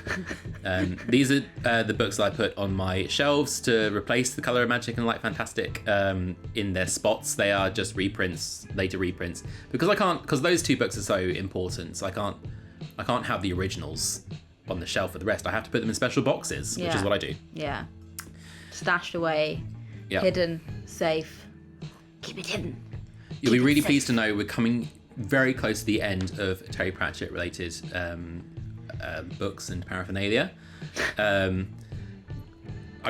These are the books that I put on my shelves to replace The Colour of Magic and Light Fantastic in their spots. They are just reprints, later reprints. Because those two books are so important, so I can't have the originals on the shelf for the rest. I have to put them in special boxes, which is what I do. Yeah. Stashed away, hidden, safe. Keep it hidden. You'll be really pleased to know we're coming very close to the end of Terry Pratchett related books and paraphernalia. I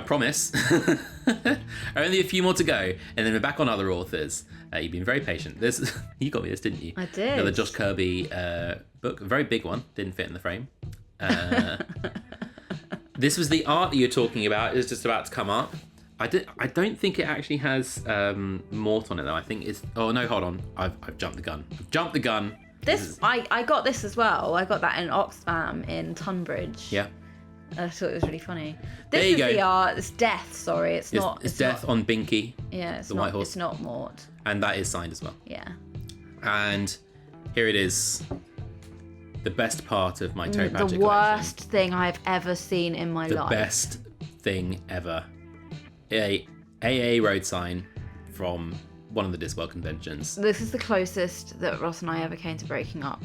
promise. Only a few more to go, and then we're back on other authors. You've been very patient. You got me this, didn't you? I did. Another Josh Kirby book, a very big one, didn't fit in the frame. This was the art that you're talking about. It's just about to come up. I don't think it actually has Mort on it though. I think it's. Oh no, hold on. I've jumped the gun. I got this as well. I got that in Oxfam in Tunbridge. Yeah. I thought it was really funny. This is the art. It's Death. Sorry, it's not. It's Death on Binky. Yeah, it's the not. White Horse. It's not Mort. And that is signed as well. Yeah. And here it is. The best part of my Terry Pratchett collection. The worst thing I've ever seen in my life. The best thing ever. A AA road sign from one of the Discworld conventions. This is the closest that Ross and I ever came to breaking up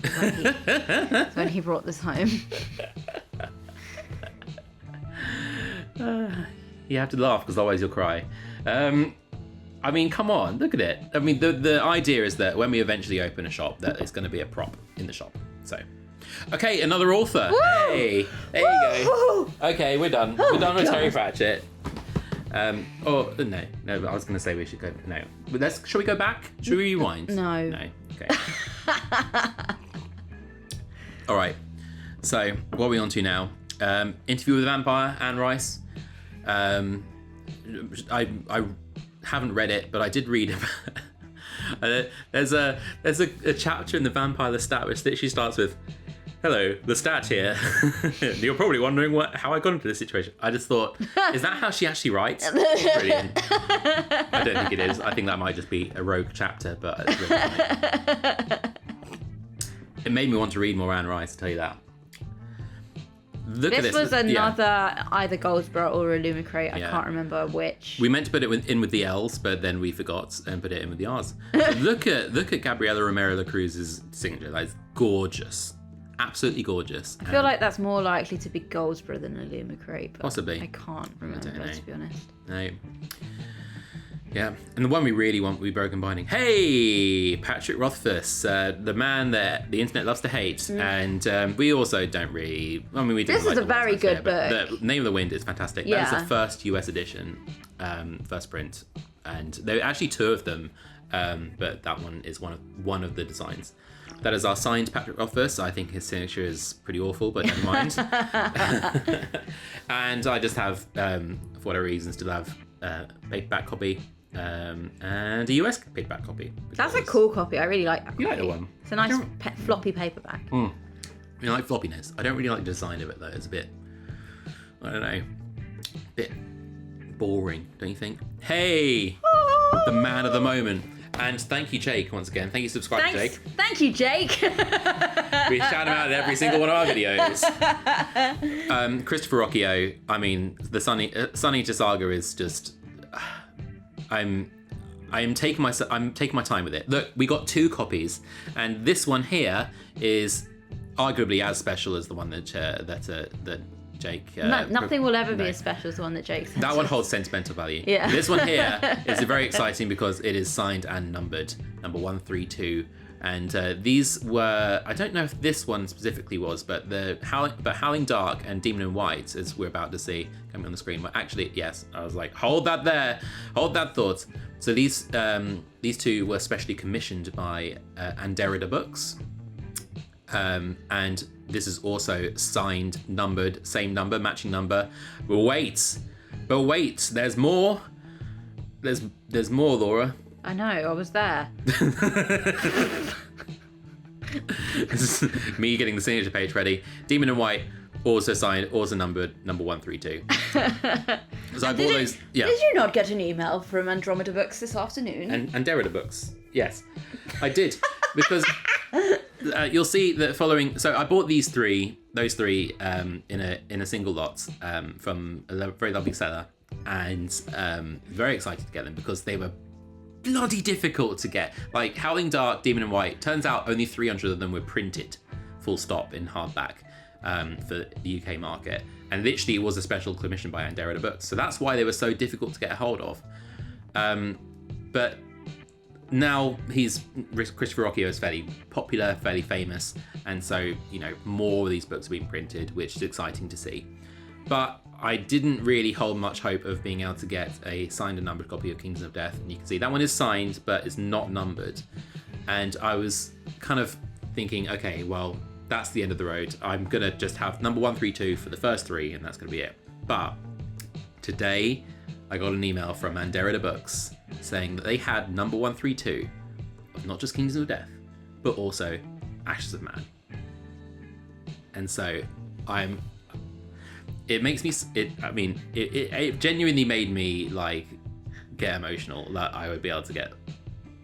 when he brought this home. You have to laugh because otherwise you'll cry. I mean, come on, look at it. I mean, the idea is that when we eventually open a shop, that it's going to be a prop in the shop. So, okay, another author. Woo! Hey, there you go. Okay, we're done. We're done with Terry Pratchett. No, I was going to say we should go. No, but shall we go back? Should we rewind? No. No. Okay. All right. So, what are we on to now? Interview with the Vampire, Anne Rice. I haven't read it, but I did read it. There's a chapter in the Vampire Lestat which literally starts with, "Hello, Lestat here." You're probably wondering how I got into this situation. I just thought, is that how she actually writes? Brilliant. I don't think it is. I think that might just be a rogue chapter, but it's really funny. It made me want to read more Anne Rice, to tell you that. Look at This was another either Goldsboro or Illumicrate. I can't remember which. We meant to put it in with the L's, but then we forgot and put it in with the R's. So look at Gabriela Romero Lacruz's signature. That is gorgeous, absolutely gorgeous. I feel like that's more likely to be Goldsboro than Illumicrate. But possibly. I can't remember, to be honest. No. Yeah, and the one we really want will be Broken Binding. Hey, Patrick Rothfuss, the man that the internet loves to hate, and we also don't really. I mean, we do. This is a very good book. The Name of the Wind is fantastic. Yeah. That is the first US edition, first print, and there are actually two of them, but that one is one of the designs. That is our signed Patrick Rothfuss. I think his signature is pretty awful, but never mind. And I just have, for whatever reason, still have a paperback copy. And a US paperback copy. That's a cool copy. I really like that copy. You like the one? It's a nice floppy paperback. I like floppiness. I don't really like the design of it though. It's a bit, I don't know, a bit boring, don't you think? Hey, the man of the moment. And thank you, Jake, once again. Thank you, subscribe, Jake. Thank you, Jake. We shout him out in every single one of our videos. Christopher Rocchio, I mean, the Sunny to Saga is just... I'm taking my time with it. Look, we got two copies, and this one here is arguably as special as the one that Jake. Nothing will ever be as special as the one that Jake sent. That one holds sentimental value. Yeah. This one here is very exciting because it is signed and numbered, number 132. And these were, I don't know if this one specifically was, but Howling Dark and Demon in White, as we're about to see coming on the screen, were actually, yes, I was like, hold that there, hold that thought. So these two were specially commissioned by Anderida Books. And this is also signed, numbered, same number, matching number. But wait, there's more. There's more, Laura. I know, I was there. This is me getting the signature page ready. Demon in White, also signed, also numbered, number 132. So I bought those. Yeah. Did you not get an email from Andromeda Books this afternoon? And Derrida Books. Yes, I did, because you'll see that following. So I bought those three, in a single lot from a very lovely seller, and very excited to get them because they were bloody difficult to get. Like Howling Dark, Demon in White, turns out only 300 of them were printed, full stop, in hardback for the UK market, and literally it was a special commission by Anderida Books, so that's why they were so difficult to get a hold of. But now Christopher Rocchio is fairly popular, fairly famous, and so more of these books are being printed, which is exciting to see. But I didn't really hold much hope of being able to get a signed and numbered copy of Kingdoms of Death. And you can see that one is signed, but it's not numbered. And I was kind of thinking, okay, well, that's the end of the road. I'm going to just have number 132 for the first three, and that's going to be it. But today, I got an email from Anderida Books saying that they had number 132 of not just Kingdoms of Death, but also Ashes of Man. And so it genuinely made me like get emotional that I would be able to get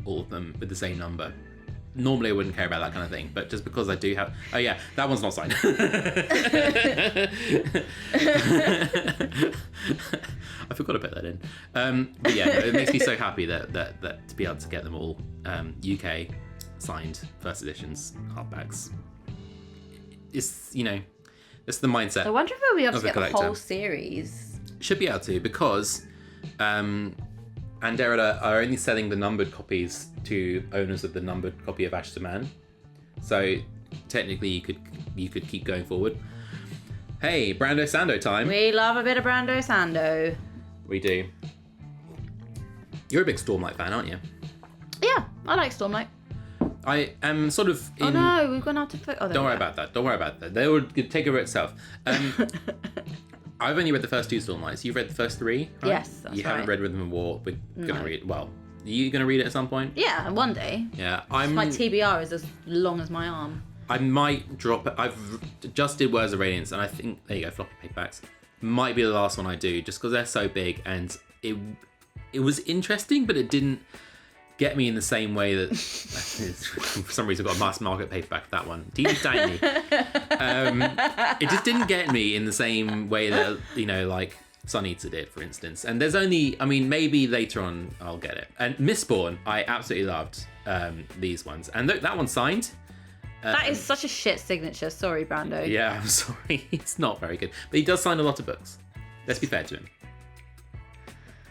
all of them with the same number. normally I wouldn't care about that kind of thing, but just because I do have... Oh yeah, that one's not signed. I forgot to put that in. But yeah, no, it makes me so happy that to be able to get them all UK signed first editions, hardbacks. It's, that's the mindset. I wonder if we'll be able of to a get the collector. whole series. Should be able to, because Anderida are only selling the numbered copies to owners of the numbered copy of Ashes to Man. So technically you could keep going forward. Hey, Brando Sando time. We love a bit of Brando Sando. We do. You're a big Stormlight fan, aren't you? Yeah, I like Stormlight. I am sort of in... Oh no, we've gone out to... Don't worry about that. Don't worry about that. They will take over itself. I've only read the first 2 Stormlights. You've read the first 3, right? Yes, that's You haven't right. read Rhythm of War. We're going to No. read... Well, are you going to read it at some point? Yeah, one day. Yeah. My TBR is as long as my arm. I might drop it. I've just did Words of Radiance, and I think... There you go, floppy paperbacks. Might be the last one I do, just because they're so big, and it was interesting, but it didn't get me in the same way that... for some reason, I've got a mass market paperback of that one. Teeny tiny. It just didn't get me in the same way that, like Sun Eater did, for instance. And there's only... I mean, maybe later on I'll get it. And Mistborn, I absolutely loved these ones. And that one's signed. That is such a shit signature. Sorry, Brando. Yeah, I'm sorry. It's not very good. But he does sign a lot of books. Let's be fair to him.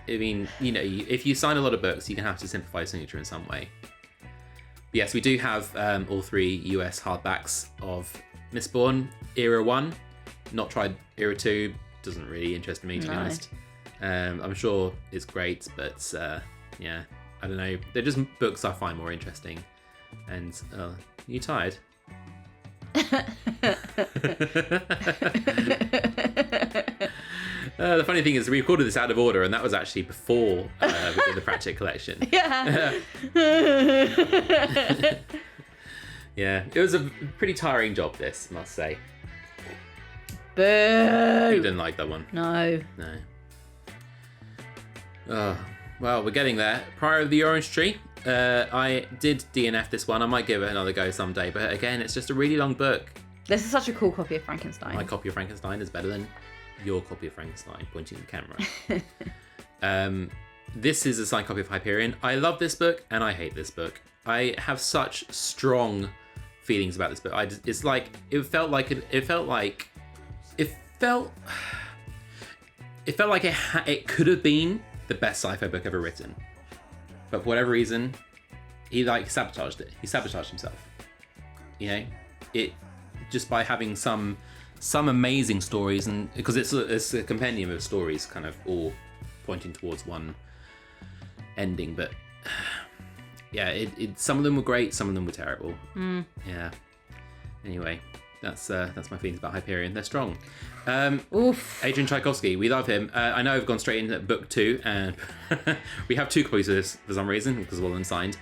I mean, if you sign a lot of books, you can have to simplify your signature in some way. But yes, we do have all 3 US hardbacks of Mistborn. Era 1, not tried Era 2. Doesn't really interest me, to be honest. I'm sure it's great, but yeah, I don't know. They're just books I find more interesting. And you tired? The funny thing is, we recorded this out of order, and that was actually before we did the Pratchett collection. Yeah. Yeah, it was a pretty tiring job, this, I must say. Boo. You didn't like that one? No. No. Oh, well, we're getting there. Prior of the Orange Tree. I did DNF this one. I might give it another go someday, but again, it's just a really long book. This is such a cool copy of Frankenstein. My copy of Frankenstein is better than your copy of Frankenstein, pointing at the camera. This is a signed copy of Hyperion. I love this book, and I hate this book. I have such strong feelings about this book. It felt like it could have been the best sci-fi book ever written. But for whatever reason, he sabotaged it. He sabotaged himself. It just by having some amazing stories, and because it's a compendium of stories, kind of all pointing towards one ending. But yeah, some of them were great, some of them were terrible. Yeah. Anyway, that's my feelings about Hyperion. They're strong. Oof. Adrian Tchaikovsky, we love him. I know I've gone straight into book 2, and we have 2 copies of this for some reason, because all unsigned.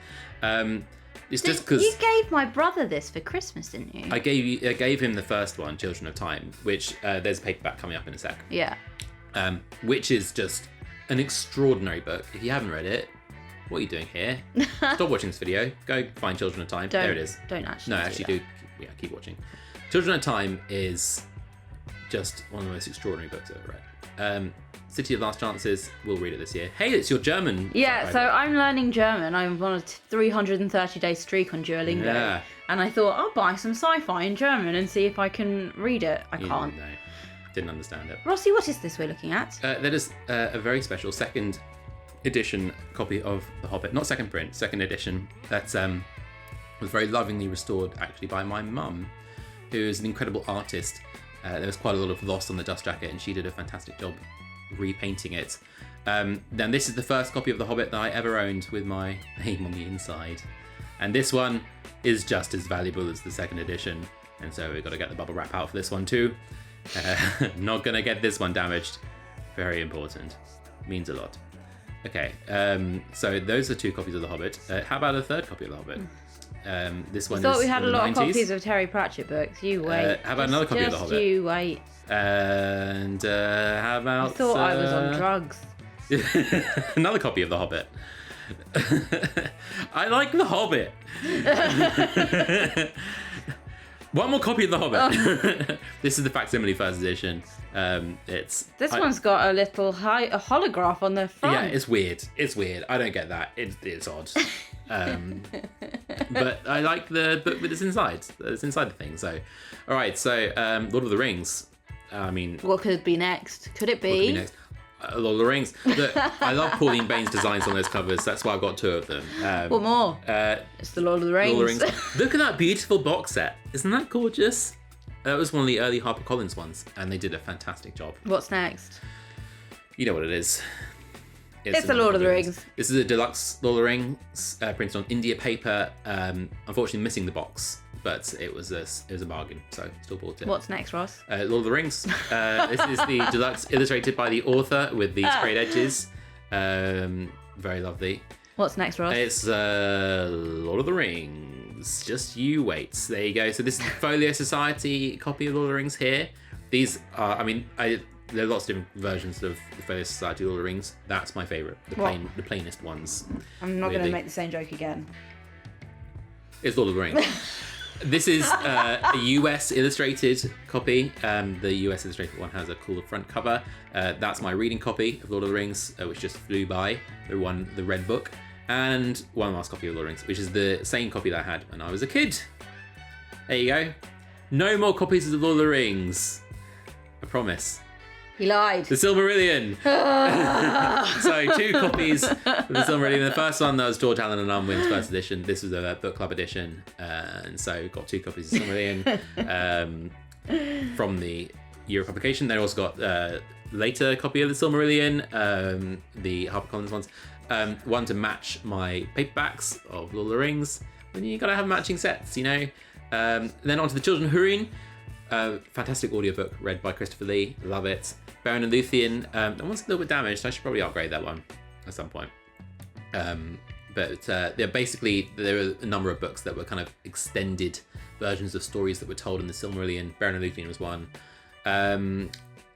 It's just because you gave my brother this for Christmas, didn't you? I gave him the first one, Children of Time, which there's a paperback coming up in a sec. Yeah. Which is just an extraordinary book. If you haven't read it, what are you doing here? Stop watching this video. Go find Children of Time. There it is. Don't actually. No, actually do. Yeah, keep watching. Children of Time is just one of the most extraordinary books I've ever read. City of Last Chances, we'll read it this year. Hey, it's your German. Yeah, so I'm learning German. I'm on a 330-day streak on Duolingo. Yeah. And I thought, I'll buy some sci-fi in German and see if I can read it. I can't. No, didn't understand it. Rossi, what is this we're looking at? That is a very special second edition copy of The Hobbit. Not second print, second edition. That was very lovingly restored, actually, by my mum, who is an incredible artist. There was quite a lot of loss on the dust jacket, and she did a fantastic job repainting it. Then this is the first copy of The Hobbit that I ever owned with my name on the inside. And this one is just as valuable as the second edition. And so we've got to get the bubble wrap out for this one too. Not going to get this one damaged. Very important. Means a lot. Okay, so those are 2 copies of The Hobbit. How about a third copy of The Hobbit? This one I thought is we had a from the lot of 90s. copies of Terry Pratchett books. You wait. How about another copy of The Just Hobbit? you wait. And how about... I thought I was on drugs. Another copy of The Hobbit. I like The Hobbit. One more copy of The Hobbit. This is the facsimile first edition. This one's got a little a holograph on the front. Yeah, it's weird. It's weird. I don't get that. It's odd. But I like the book with its inside. It's inside the thing. So, all right. So, Lord of the Rings. I mean, what could be next? Could it be? What could be next? Lord of the Rings. Look, I love Pauline Bain's designs on those covers. That's why I've got 2 of them. What more? It's the Lord of the Rings. Lord of the Rings. Look at that beautiful box set. Isn't that gorgeous? That was one of the early HarperCollins ones, and they did a fantastic job. What's next? You know what it is. It's the Lord of the Rings. This is a deluxe Lord of the Rings printed on India paper. Unfortunately, missing the box, but it was a bargain, so still bought it. What's next, Ross? Lord of the Rings. This is the deluxe illustrated by the author with the sprayed edges. Very lovely. What's next, Ross? It's Lord of the Rings. Just you wait. There you go. So this is the Folio Society copy of Lord of the Rings here. These are, there are lots of different versions of the Folio Society Lord of the Rings. That's my favourite. The plainest ones. I'm not going to make the same joke again. It's Lord of the Rings. This is a US illustrated copy. The US illustrated one has a cooler front cover. That's my reading copy of Lord of the Rings, which just flew by. The red book. And one last copy of Lord of the Rings, which is the same copy that I had when I was a kid. There you go. No more copies of the Lord of the Rings. I promise. He lied. The Silmarillion. So 2 copies of the Silmarillion. The first one that was George Allen and Unwin's first edition. This was a book club edition, and so got 2 copies of Silmarillion from the year of publication. Then I also got a later copy of the Silmarillion, the HarperCollins ones. One to match my paperbacks of Lord of the Rings. Then you gotta have matching sets, you know. Then on to the Children of Húrin. Fantastic audiobook read by Christopher Lee. Love it. Baron and Luthien. That one's a little bit damaged. I should probably upgrade that one at some point. But basically, there were a number of books that were kind of extended versions of stories that were told in the Silmarillion. Baron and Luthien was one.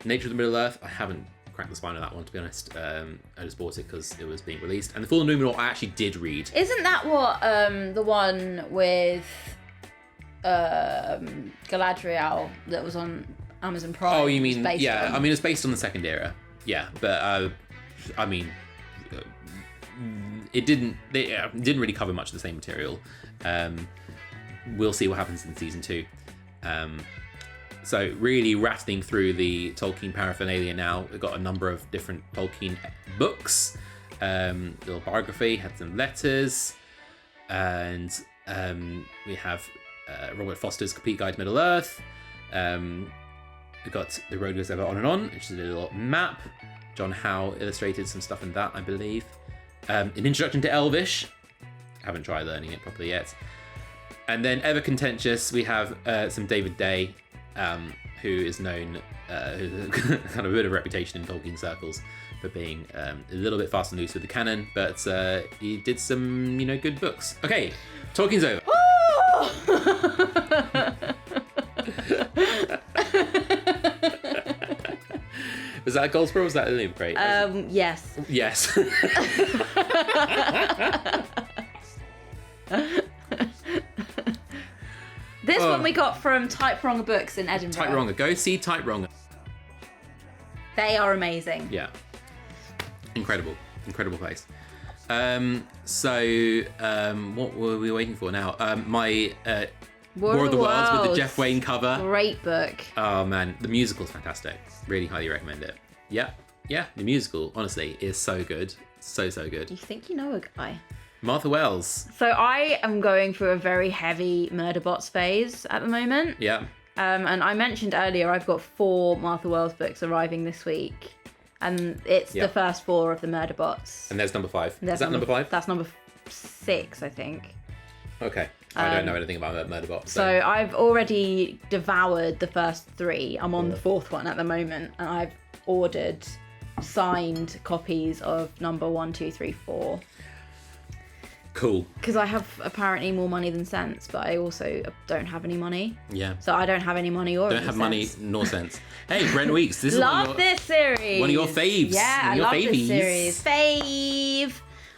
Nature of the Middle-earth. I haven't cracked the spine of that one, to be honest. I just bought it because it was being released. And The Fall of Numenor, I actually did read. Isn't that what the one with Galadriel that was on Amazon Prime? Oh, you mean, yeah. On? I mean, it's based on the Second Era. Yeah, but it didn't really cover much of the same material. We'll see what happens in season 2. So really rattling through the Tolkien paraphernalia now. We've got a number of different Tolkien books. Little biography, had some letters, and we have Robert Foster's Complete Guide to Middle Earth. We've got The Road Goes Ever On and On, which is a little map. John Howe illustrated some stuff in that, I believe. An introduction to Elvish. Haven't tried learning it properly yet. And then ever contentious, we have some David Day, who is known, kind of a bit of a reputation in Tolkien circles for being a little bit fast and loose with the canon, but he did some, good books. Okay, Tolkien's over. Was that Goldsboro or was that Ilium Crate? Yes. Yes. This one we got from Type Wronger Books in Edinburgh. Type Wronger. Go see Type Wronger. They are amazing. Yeah. Incredible place. What were we waiting for now? My War of the Worlds with the Jeff Wayne cover. Great book. Oh man, the musical's fantastic. Really highly recommend it. Yeah, the musical, honestly, is so good. So good. You think you know a guy? Martha Wells. So I am going through a very heavy Murderbots phase at the moment. Yeah. And I mentioned earlier I've got 4 Martha Wells books arriving this week. And it's the first 4 of the Murderbots. And there's number 5. Is that number 5? That's number 6, I think. Okay. I don't know anything about Murderbots. So I've already devoured the first 3. I'm on the 4th one at the moment. And I've ordered signed copies of number 1, 2, 3, 4. Cool. Because I have apparently more money than sense, but I also don't have any money. Yeah. So I don't have any money or don't have money nor sense. Hey, Brent Weeks, this is love this series. One of your faves. Yeah, I love this series. Fave.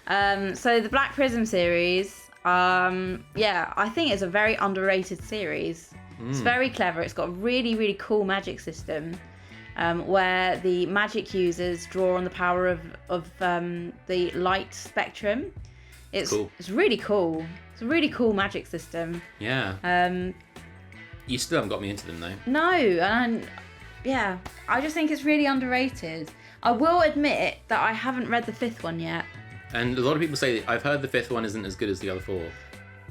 So the Black Prism series, I think it's a very underrated series. It's very clever. It's got a really, really cool magic system where the magic users draw on the power of the light spectrum. It's cool. It's really cool. It's a really cool magic system. Yeah. You still haven't got me into them though. No, and I just think it's really underrated. I will admit that I haven't read the 5th one yet. And a lot of people say I've heard the 5th one isn't as good as the other 4.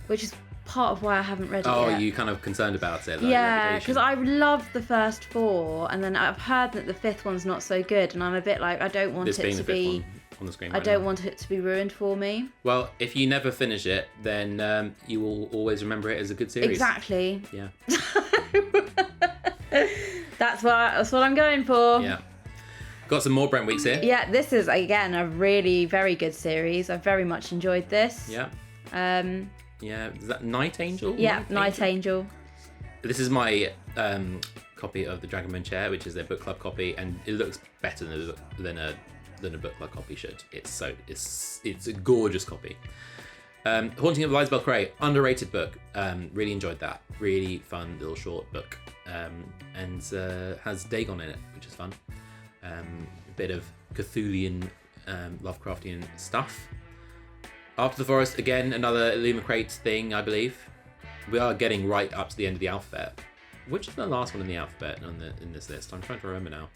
Which is part of why I haven't read it yet. Oh, you kind of concerned about it? Like yeah, because I loved the first 4, and then I've heard that the 5th one's not so good, and I'm a bit like, I don't want this it being to the 5th be. one on the screen I right don't now. want it to be ruined for me. Well, if you never finish it, then you will always remember it as a good series. Exactly. Yeah. That's what I'm going for. Yeah. Got some more Brent Weeks here. Yeah, this is again a really very good series. I've very much enjoyed this. Yeah. Yeah. Is that Night Angel? Yeah, Night Angel. This is my copy of the Dragonman Chair, which is their book club copy, and it looks better than a book club copy should. It's a gorgeous copy. Haunting of Elizabeth Cray, underrated book. Really enjoyed that. Really fun little short book, and has Dagon in it, which is fun. A bit of Cthulhian, Lovecraftian stuff. After the Forest, again, another Illumicrate thing, I believe. We are getting right up to the end of the alphabet. Which is the last one in the alphabet in this list? I'm trying to remember now.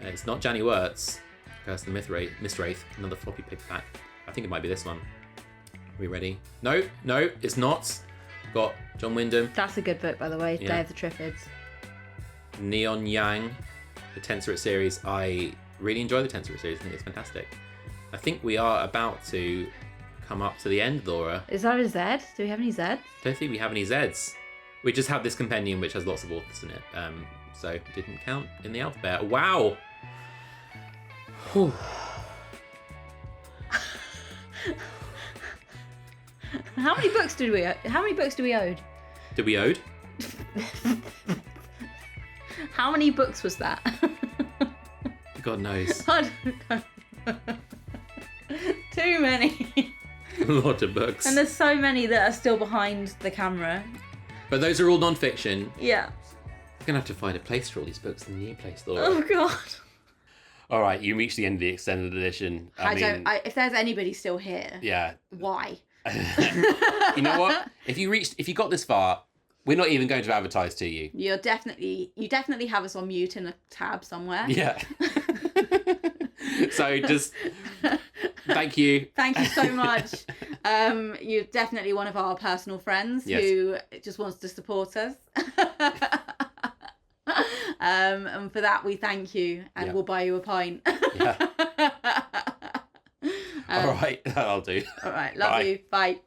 It's not Janny Wirtz. Curse the Mistwraith, another floppy paperback. I think it might be this one. Are we ready? No, it's not. Got John Wyndham. That's a good book, by the way. Yeah. Day of the Triffids. Neon Yang, the Tensorate series. I really enjoy the Tensorate series. I think it's fantastic. I think we are about to come up to the end, Laura. Is that a Z? Do we have any Zs? Don't think we have any Zs. We just have this compendium which has lots of authors in it. So it didn't count in the alphabet. Wow. Whew. How many books do we owe? Did we owed? How many books was that? God knows. I don't know. Too many. A lot of books. And there's so many that are still behind the camera. But those are all non-fiction. Yeah. We're going to have to find a place for all these books in the new place, Laura. Oh, God. All right, you reached the end of the extended edition. If there's anybody still here, Yeah. why? You know what? If you got this far, we're not even going to advertise to you. You definitely have us on mute in a tab somewhere. Yeah. So just thank you. Thank you so much. You're definitely one of our personal friends who just wants to support us. And for that we thank you, and we'll buy you a pint. Yeah. All right, that'll do. All right, love you. Bye.